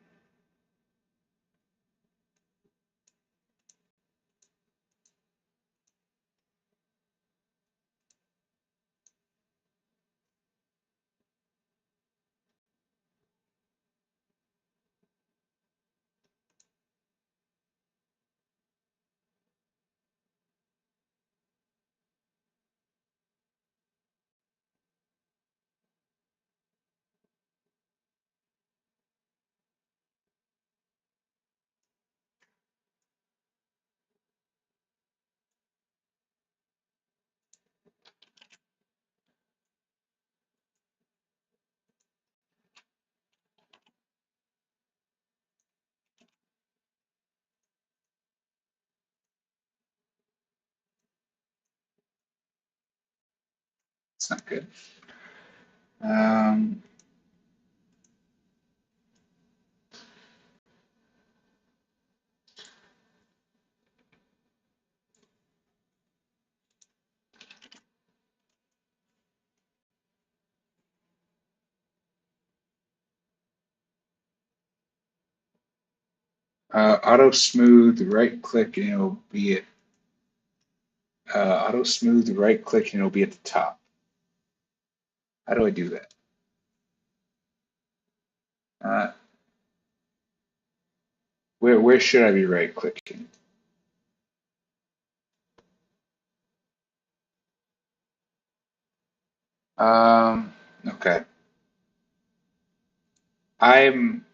it's not good. Um, auto smooth, right click, and it'll be at auto smooth, right click, and it'll be at the top. How do I do that? Uh, where should I be right clicking? Okay. I'm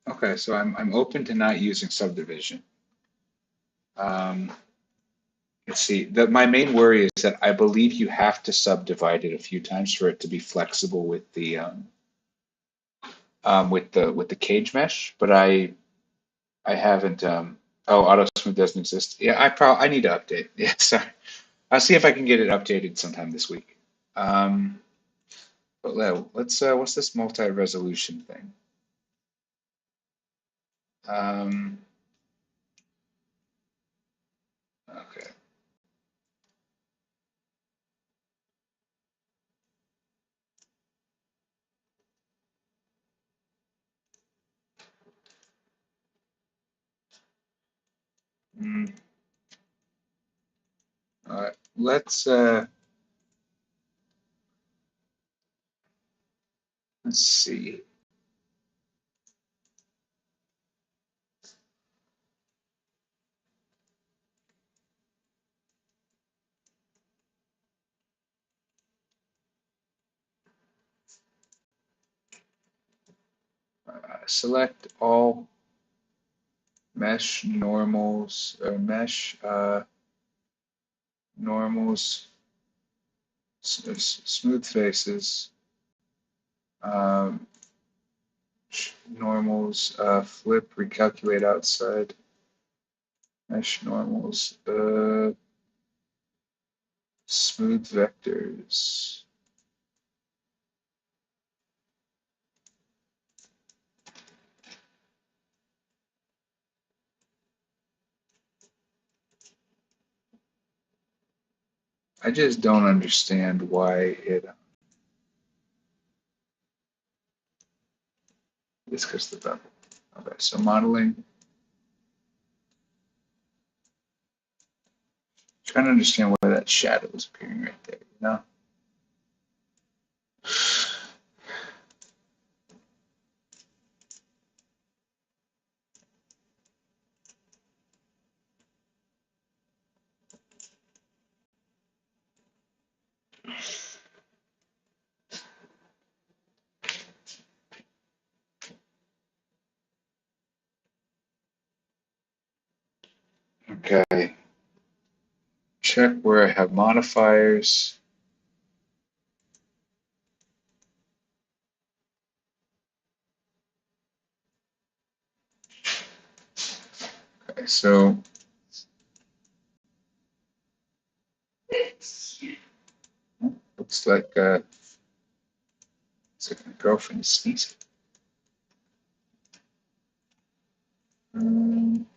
okay, so I'm open to not using subdivision. Um, let's see. My main worry is that I believe you have to subdivide it a few times for it to be flexible with the cage mesh, but I haven't oh, auto smooth doesn't exist. Yeah, I need to update. Yeah, sorry. I'll see if I can get it updated sometime this week. Um, but let's what's this multi-resolution thing? Um, okay. Mm, all right. Let's see. select all mesh normals or mesh normals, smooth faces, um, normals, flip, recalculate outside, mesh normals, smooth vectors. I just don't understand why it. It's because the bevel. Okay, so modeling. Trying to understand why that shadow is appearing right there. You know. Okay. Check where I have modifiers. Okay, so looks like it's like my girlfriend is sneezing. Um,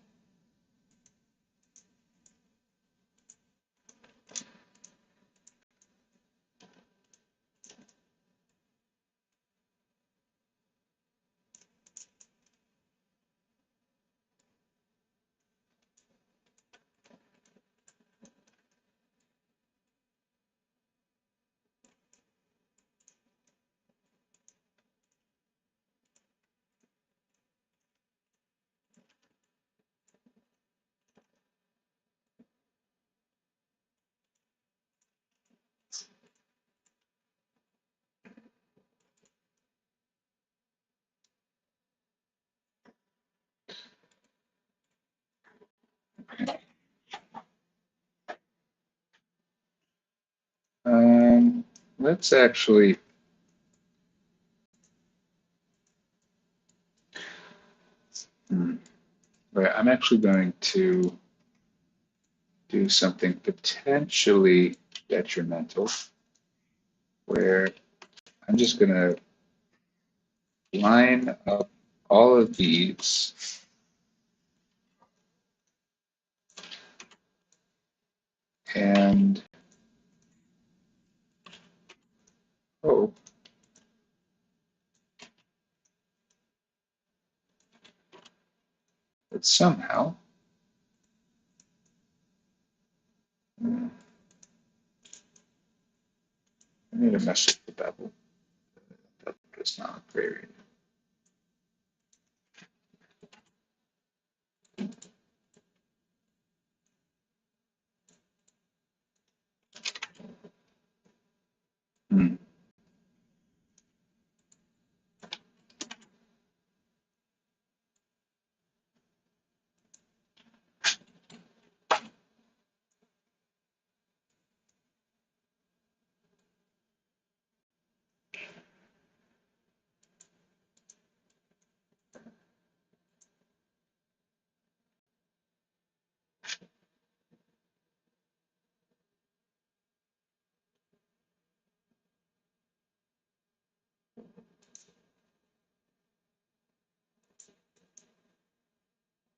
um, let's actually. Right, I'm actually going to do something potentially detrimental, where I'm just going to line up all of these and hope that somehow, I need to mess with the bevel. That's not great. Hmm.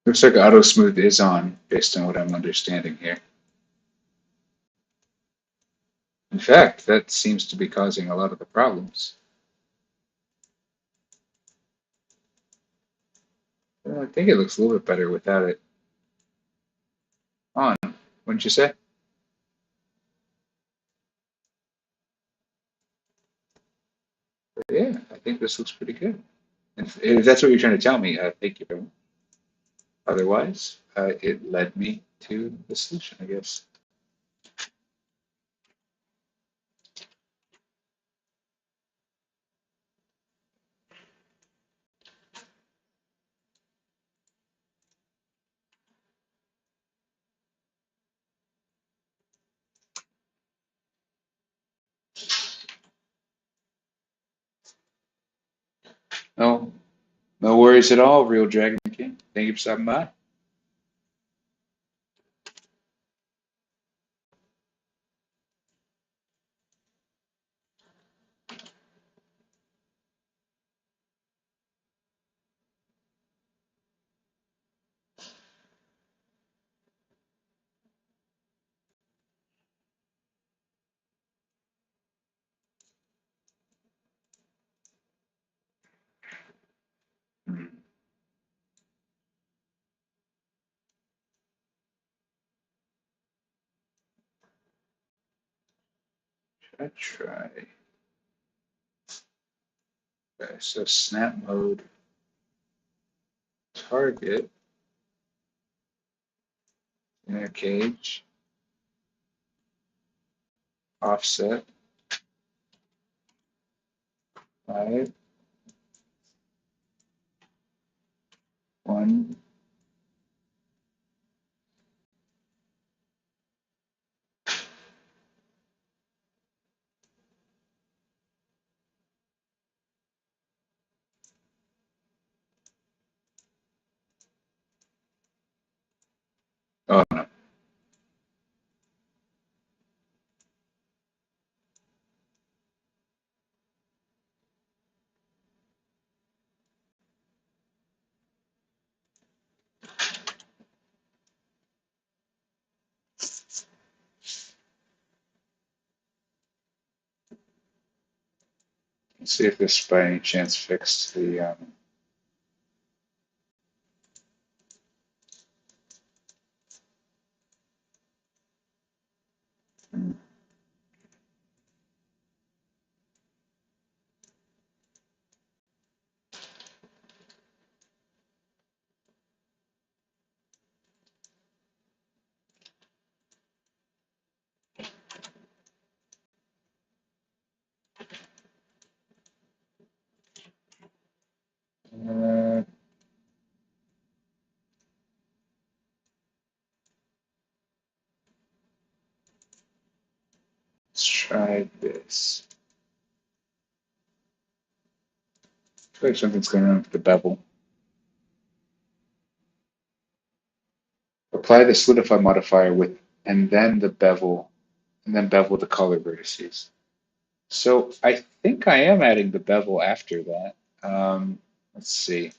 Looks like auto smooth is on based on what I'm understanding here. In fact, that seems to be causing a lot of the problems. Well, I think it looks a little bit better without it on, wouldn't you say? But yeah, I think this looks pretty good. If that's what you're trying to tell me, thank you. Otherwise, it led me to the solution, I guess. No, no worries at all, Real Dragon King. Thank you for stopping by. Hmm, should I try? Okay, so snap mode, target, inner cage, offset, 5, 1. Oh no. Let's see if this by any chance fixed the. Uh, let's try this. I feel like something's going on with the bevel. Apply the solidify modifier with, and then the bevel, and then bevel the color vertices. So I think I am adding the bevel after that. Let's see.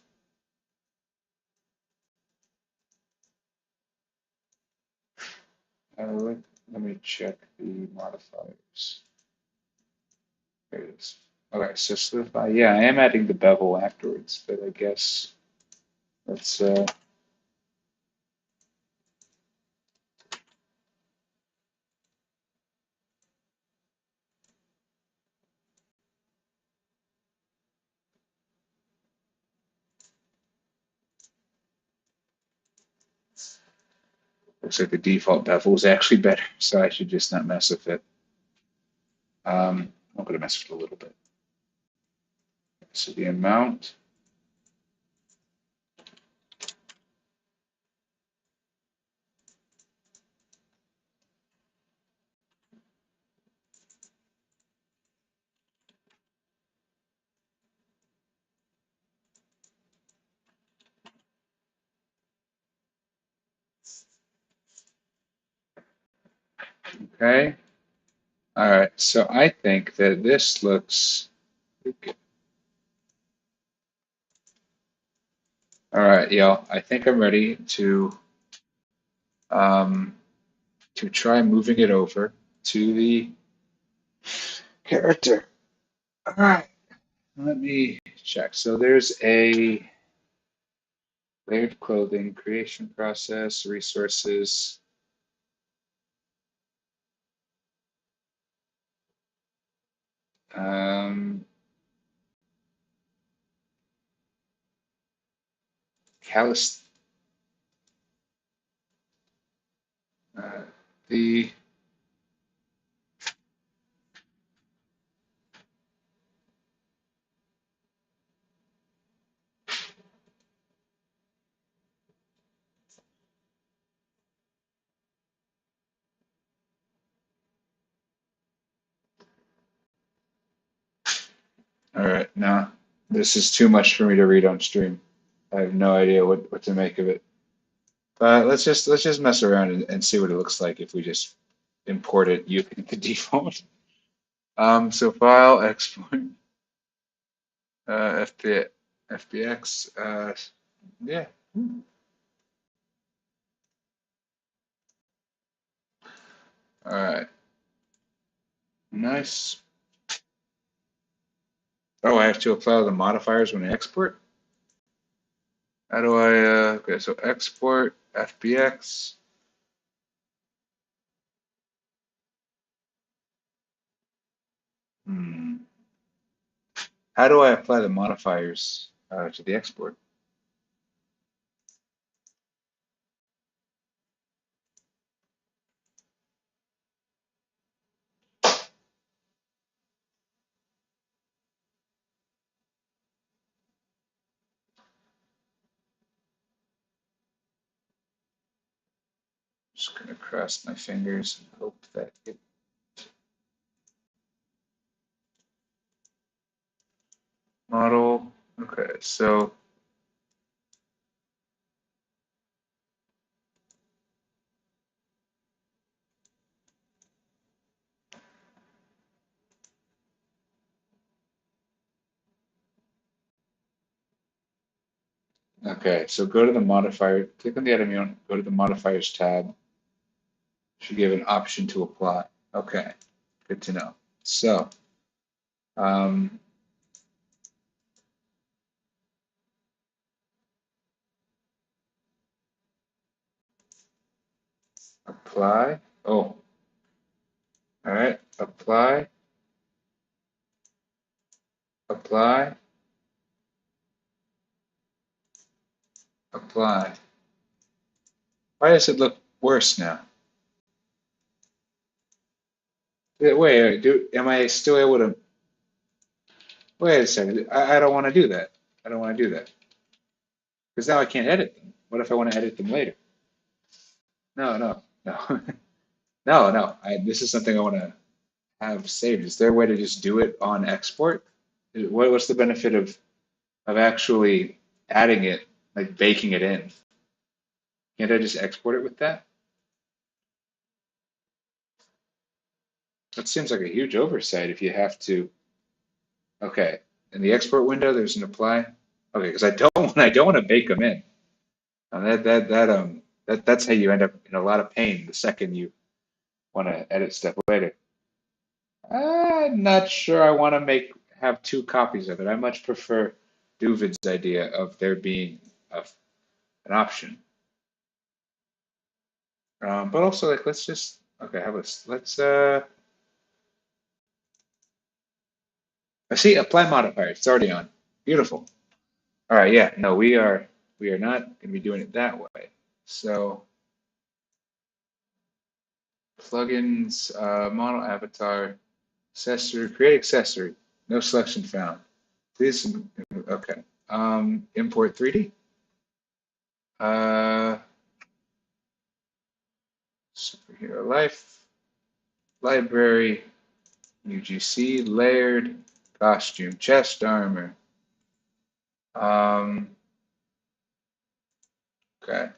Let, let me check the modifiers. There it is. Okay, so solidify. Yeah, I am adding the bevel afterwards, but I guess let's. Looks like the default bevel is actually better, so I should just not mess with it. I'm going to mess with it a little bit. So the amount. Okay. All right. So I think that this looks good. All right, y'all. I think I'm ready um, to try moving it over to the character. All right. Let me check. So there's a layered clothing, creation process, resources, um, callus, uh, the, all right, now This is too much for me to read on stream. I have no idea what to make of it. But let's just mess around and see what it looks like if we just import it using the default. So file export FB, FBX. Yeah. All right. Nice. Oh, I have to apply the modifiers when I export. How do I? Okay, so export FBX. Hmm. How do I apply the modifiers to the export? Just gonna cross my fingers and hope that it. Model. Okay, so okay, so go to the modifier. Click on the item you want. Go to the modifiers tab. Should give an option to apply. Okay, good to know. So, um, apply. Oh, all right. Apply. Apply. Apply. Why does it look worse now? Wait, am I still able to? Wait a second. I don't want to do that. I don't want to do that because now I can't edit them. What if I want to edit them later? No, no, no, no, no. This is something I want to have saved. Is there a way to just do it on export? What's the benefit of actually adding it, like baking it in? Can't I just export it with that? That seems like a huge oversight if you have to. Okay, in the export window, there's an apply. Okay, because I don't want to bake them in. That's how you end up in a lot of pain the second you want to edit stuff later. I'm not sure I want to have two copies of it. I much prefer Duvid's idea of there being an option. But also, like, let's just okay. How about let's I see apply modifier. It's already on. Beautiful. All right. Yeah. No, we are not going to be doing it that way. So plugins, model avatar, accessory, create accessory. No selection found. Please. Okay. Import 3D. Uh, Superhero life library. UGC layered costume chest armor. Um, okay.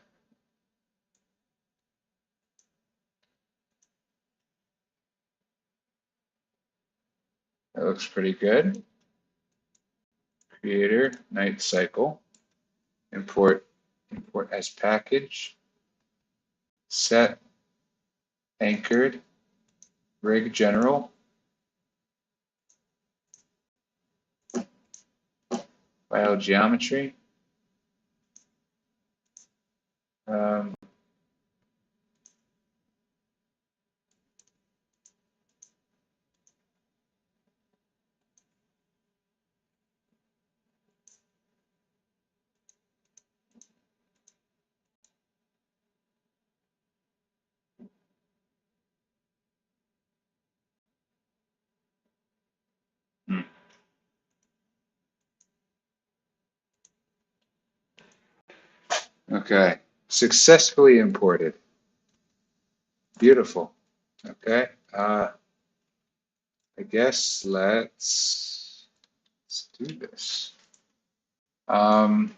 That looks pretty good. Creator, Nightcycle. Import as package. Set, anchored, rig general. File geometry. Um, hmm. Okay. Successfully imported. Beautiful. Okay. I guess let's do this. Um,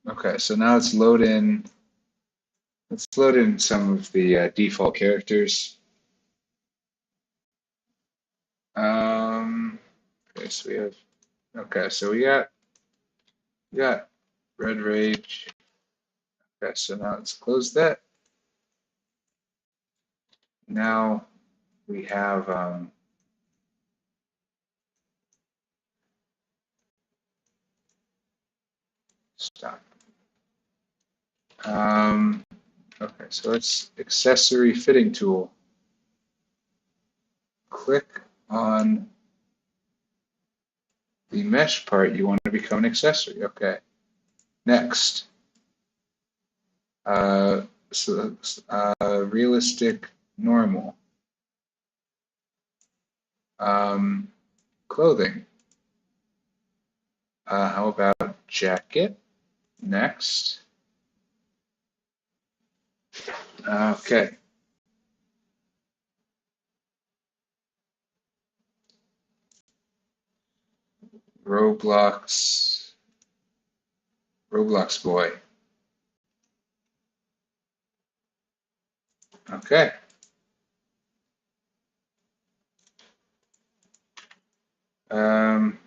okay, so now let's load in. Let's load in some of the default characters. Okay, so we have. Okay, so we got Red Rage. Okay, so now let's close that. Now we have stop. Okay, so let's accessory fitting tool. Click on the mesh part you want to become an accessory. Okay. Next, uh, so, realistic normal. Um, clothing. How about jacket? Next. Okay. Roblox. Roblox boy. Okay. Um,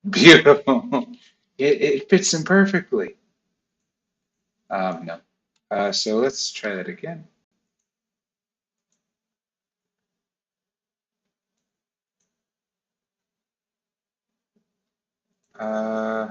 beautiful. It fits him perfectly. No. So let's try that again. Uh,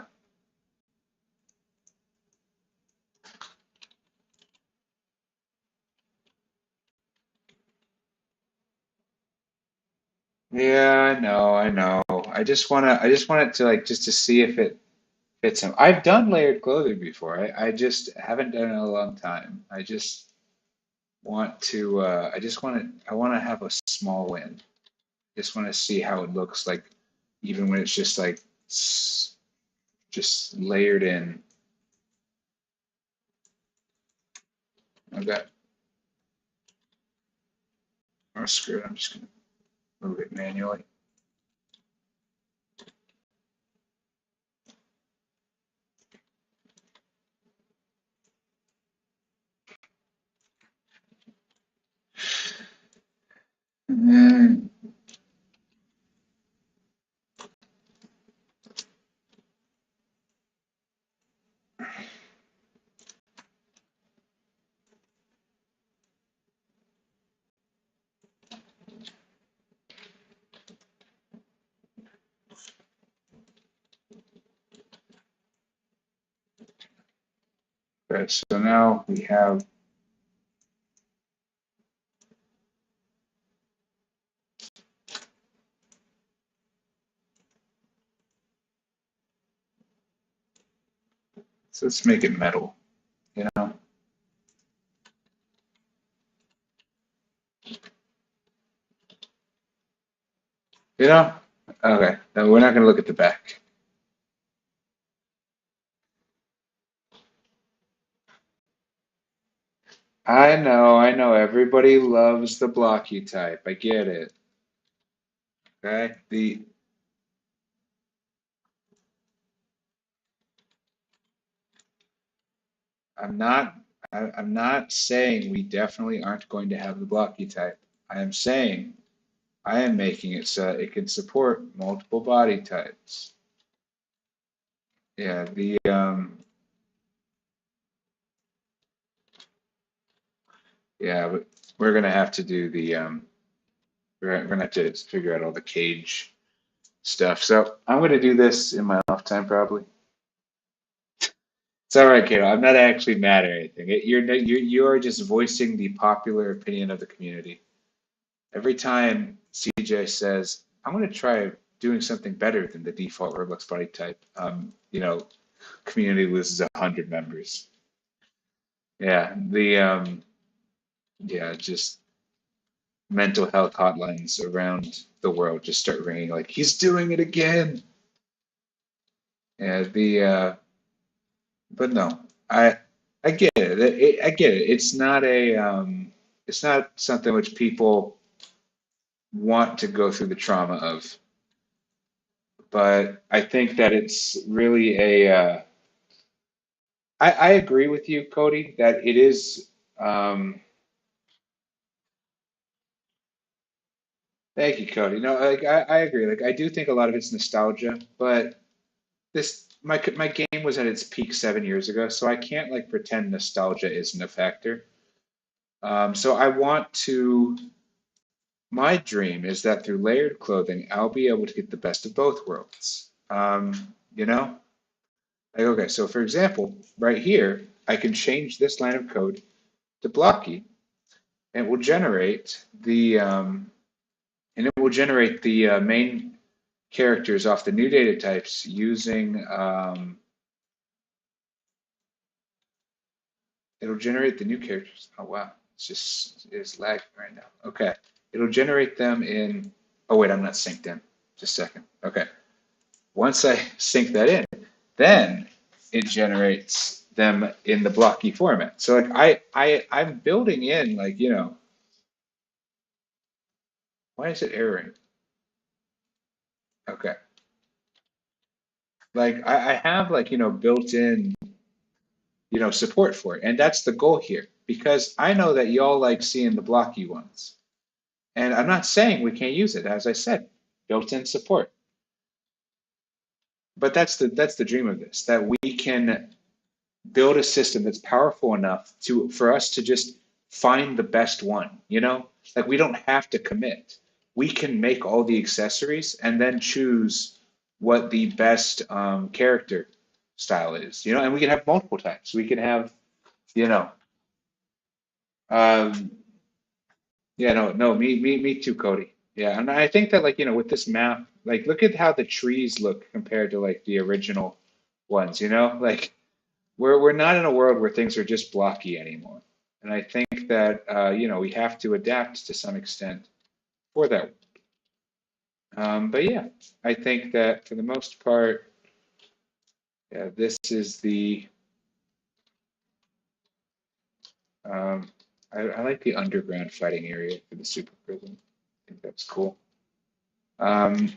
yeah, I know. I just want it to like just to see if it fits him. I've done layered clothing before. I just haven't done it in a long time. I just want to, I want to have a small win. Just want to see how it looks like, even when it's just like just layered in. Okay. Oh, screw it. I'm just gonna move it manually. Mm. Okay, so now we have, so let's make it metal, you know? You know? Okay, no, we're not gonna look at the back. I know. Everybody loves the blocky type. I get it. Okay? I'm not I'm not saying we definitely aren't going to have the blocky type. I am saying I am making it so it can support multiple body types. Yeah, yeah, but we're gonna have to do we're gonna have to figure out all the cage stuff. So I'm gonna do this in my off time probably. It's all right, Kato. I'm not actually mad or anything. You're just voicing the popular opinion of the community. Every time CJ says, "I'm going to try doing something better than the default Roblox body type," community loses 100 members. Yeah, just mental health hotlines around the world just start ringing like he's doing it again. Yeah, but no, I get it. I get it. It's not something which people want to go through the trauma of. But I think that it's really I agree with you, Cody, that it is. Thank you, Cody. No, like I agree. Like I do think a lot of it's nostalgia, but my game was at its peak 7 years ago, so I can't like pretend nostalgia isn't a factor. So I want to. My dream is that through layered clothing, I'll be able to get the best of both worlds. You know, like okay, so for example, right here, I can change this line of code to blocky, and it will generate the main characters off the new data types using it'll generate the new characters. Oh wow, it's lagging right now. Okay, it'll generate them in. Oh wait, I'm not synced in. Just a second. Okay, once I sync that in, then it generates them in the blocky format. So like I'm building in like why is it erroring? Okay, like I have like built in support for it, and that's the goal here because I know that y'all like seeing the blocky ones. And I'm not saying we can't use it, as I said, built-in support. But that's the dream of this, that we can build a system that's powerful enough to for us to just find the best one. Like we don't have to commit. We can make all the accessories and then choose what the best character style is. And we can have multiple types. We can have, you know, um, Yeah, no, no, me too, Cody. Yeah, and I think that like, with this map, like look at how the trees look compared to like the original ones. Like we're not in a world where things are just blocky anymore. And I think that we have to adapt to some extent for that. But yeah, I think that for the most part, yeah, this is the um I like the underground fighting area for the super prison. I think that's cool. Um,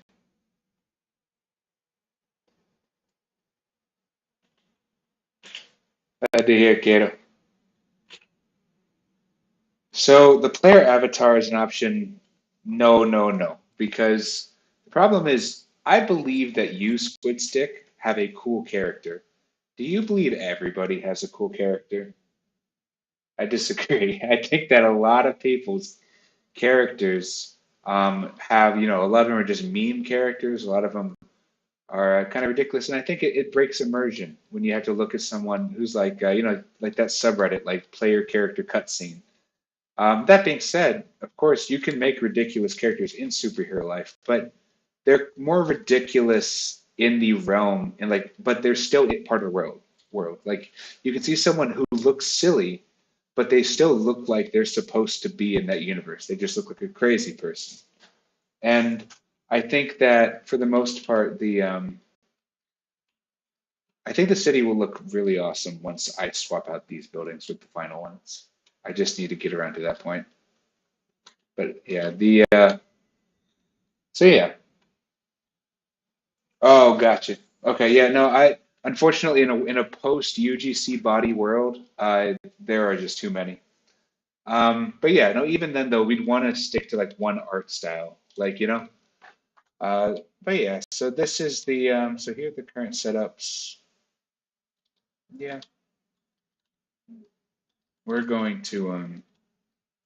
Glad to hear, Kato. So the player avatar is an option. No, no, no. Because the problem is, I believe that you, Squid Stick, have a cool character. Do you believe everybody has a cool character? I disagree. I think that a lot of people's characters a lot of them are just meme characters. A lot of them are kind of ridiculous. And I think it breaks immersion when you have to look at someone who's like, like that subreddit, like player character cutscene. That being said, of course, you can make ridiculous characters in superhero life, but they're more ridiculous in the realm and like, but they're still part of the world. Like you can see someone who looks silly, but they still look like they're supposed to be in that universe. They just look like a crazy person. And I think that for the most part, I think the city will look really awesome once I swap out these buildings with the final ones. I just need to get around to that point. But yeah, the so yeah. Oh, gotcha. Okay, yeah, no, I unfortunately in a post UGC body world, there are just too many. But yeah, no, even then though, we'd want to stick to like one art style, like. Uh, but yeah, so this is the so here are the current setups. Yeah, we're going to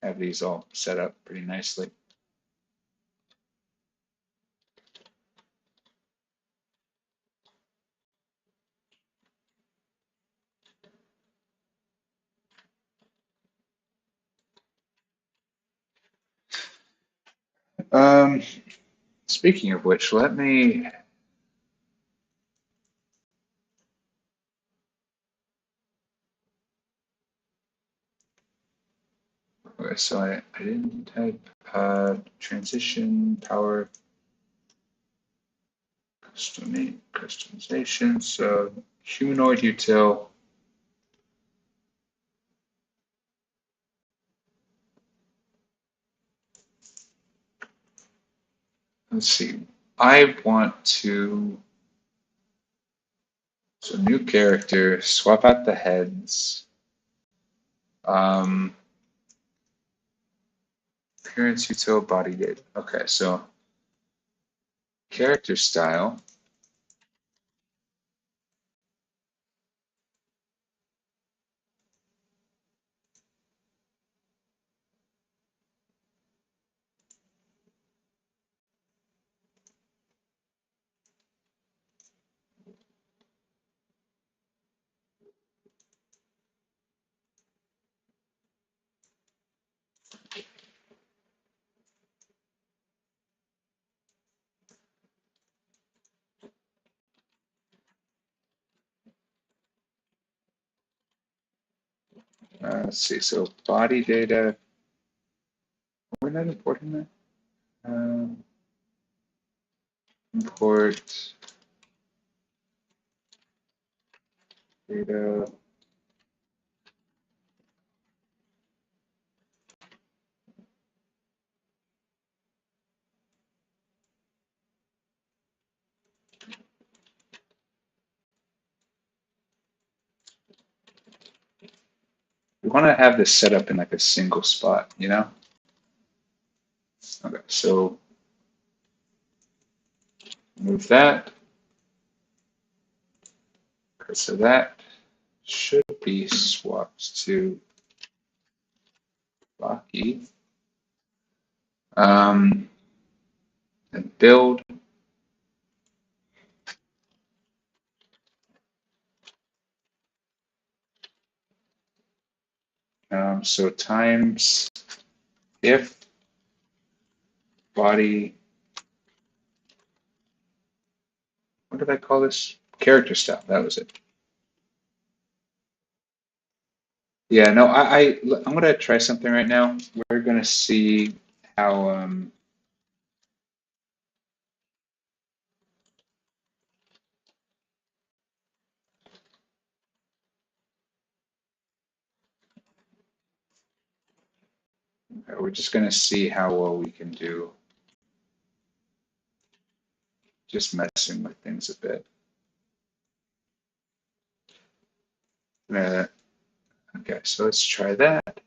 have these all set up pretty nicely. Um, Speaking of which, let me. Okay, so I didn't type transition power customization. So humanoid util. let's see. I want to, so new character, swap out the heads. Um, Appearance, util, body data. Okay, so character style. Let's see, so body data, we're not importing that. Import data. We want to have this set up in like a single spot, you know? Okay, so move that. Okay, so that should be swapped to Locky. And build. So times if body, what did I call this? Character style, that was it. Yeah, no, I'm gonna try something right now. We're gonna see how we're just gonna see how well we can do just messing with things a bit. Okay, so let's try that.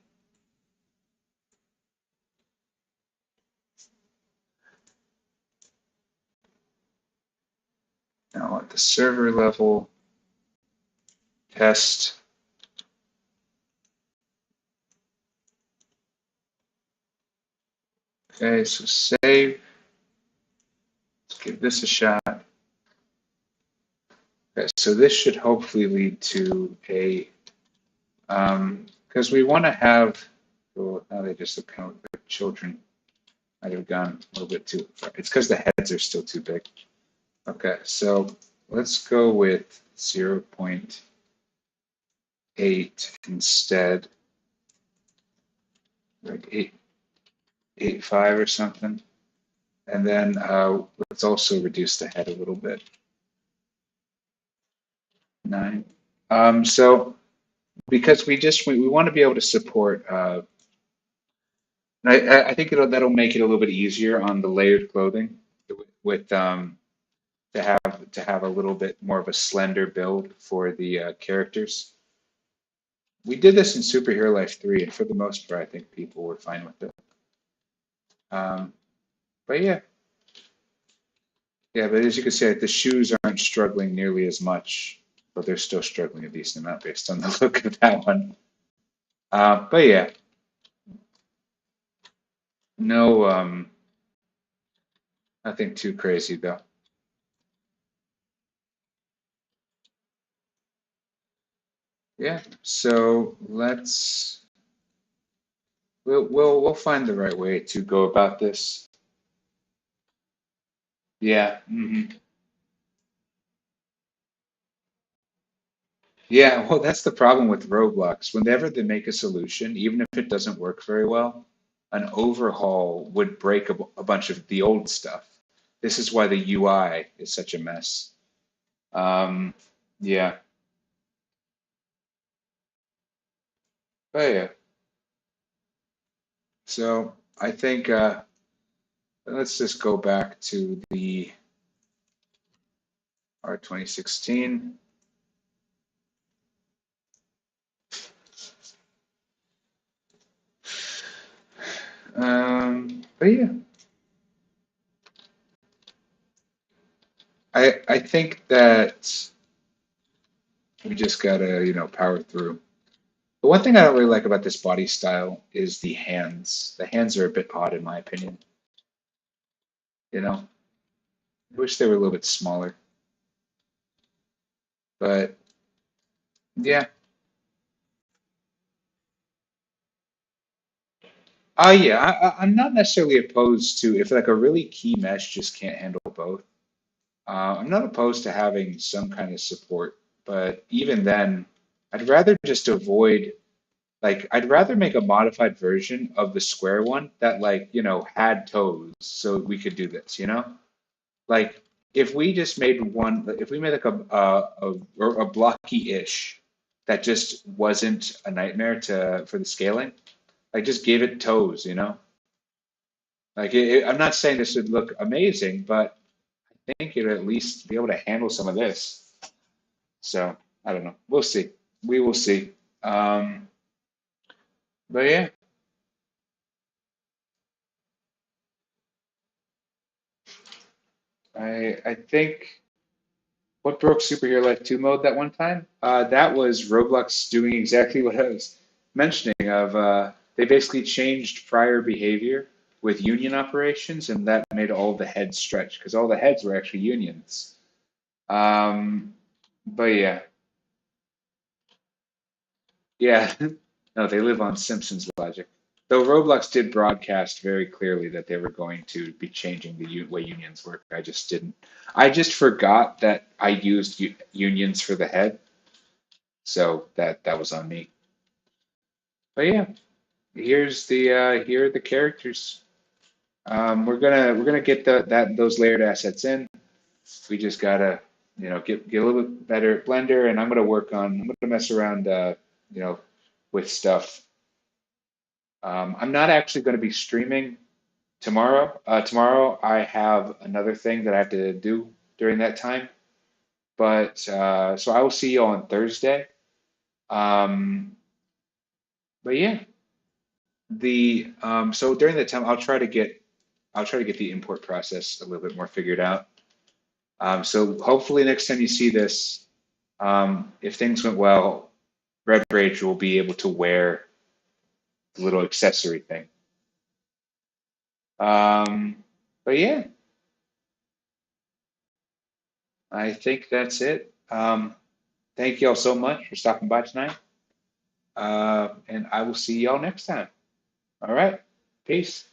Now at the server level, test. Okay, so save. Let's give this a shot. Okay, so this should hopefully lead to a, because we want to have, well, now they just account for children. Might have gone a little bit too far. It's because the heads are still too big. Okay, so let's go with 0.8 instead, like 8.5 or something. And then let's also reduce the head a little bit. 9. So because we want to be able to support, I think that'll make it a little bit easier on the layered clothing with to have a little bit more of a slender build for the characters. We did this in Superhero Life 3, and for the most part, I think people were fine with it. Um, but yeah, but as you can see, the shoes aren't struggling nearly as much, but they're still struggling a decent amount based on the look of that one. But yeah, no, nothing too crazy though. Yeah, so we'll find the right way to go about this. Yeah. Yeah, well, that's the problem with Roblox. Whenever they make a solution, even if it doesn't work very well, an overhaul would break a bunch of the old stuff. This is why the UI is such a mess. Um, yeah, but yeah. So I think Let's just go back to the R2016. But yeah, I think that we just gotta, power through. The one thing I don't really like about this body style is the hands. The hands are a bit odd in my opinion. You know, I wish they were a little bit smaller. But yeah. Yeah, I'm not necessarily opposed to if like a really key mesh just can't handle both. I'm not opposed to having some kind of support, but even then, I'd rather just avoid like I'd rather make a modified version of the square one that like, had toes so we could do this, Like if we just made one, if we made like a blocky-ish that just wasn't a nightmare for the scaling, like just gave it toes, Like I'm not saying this would look amazing, but I think it'd at least be able to handle some of this. So I don't know. We'll see. We will see. Um, but yeah, I think what broke Superhero Life 2 mode that one time? That was Roblox doing exactly what I was mentioning of they basically changed prior behavior with union operations, and that made all the heads stretch because all the heads were actually unions. Um, but yeah, yeah. No, they live on Simpsons logic. Though Roblox did broadcast very clearly that they were going to be changing the way unions work. I just didn't. I just forgot that I used unions for the head, so that was on me. But yeah, here are the characters. We're gonna get those layered assets in. We just gotta get a little bit better at Blender, and I'm gonna mess around you know with stuff. I'm not actually going to be streaming tomorrow. Tomorrow I have another thing that I have to do during that time. But so I will see you on Thursday. Um, but yeah, the so during that time I'll try to get the import process a little bit more figured out. So hopefully next time you see this, if things went well, Red Rage will be able to wear the little accessory thing. Um, but yeah, I think that's it. Thank you all so much for stopping by tonight. And I will see y'all next time. All right. Peace.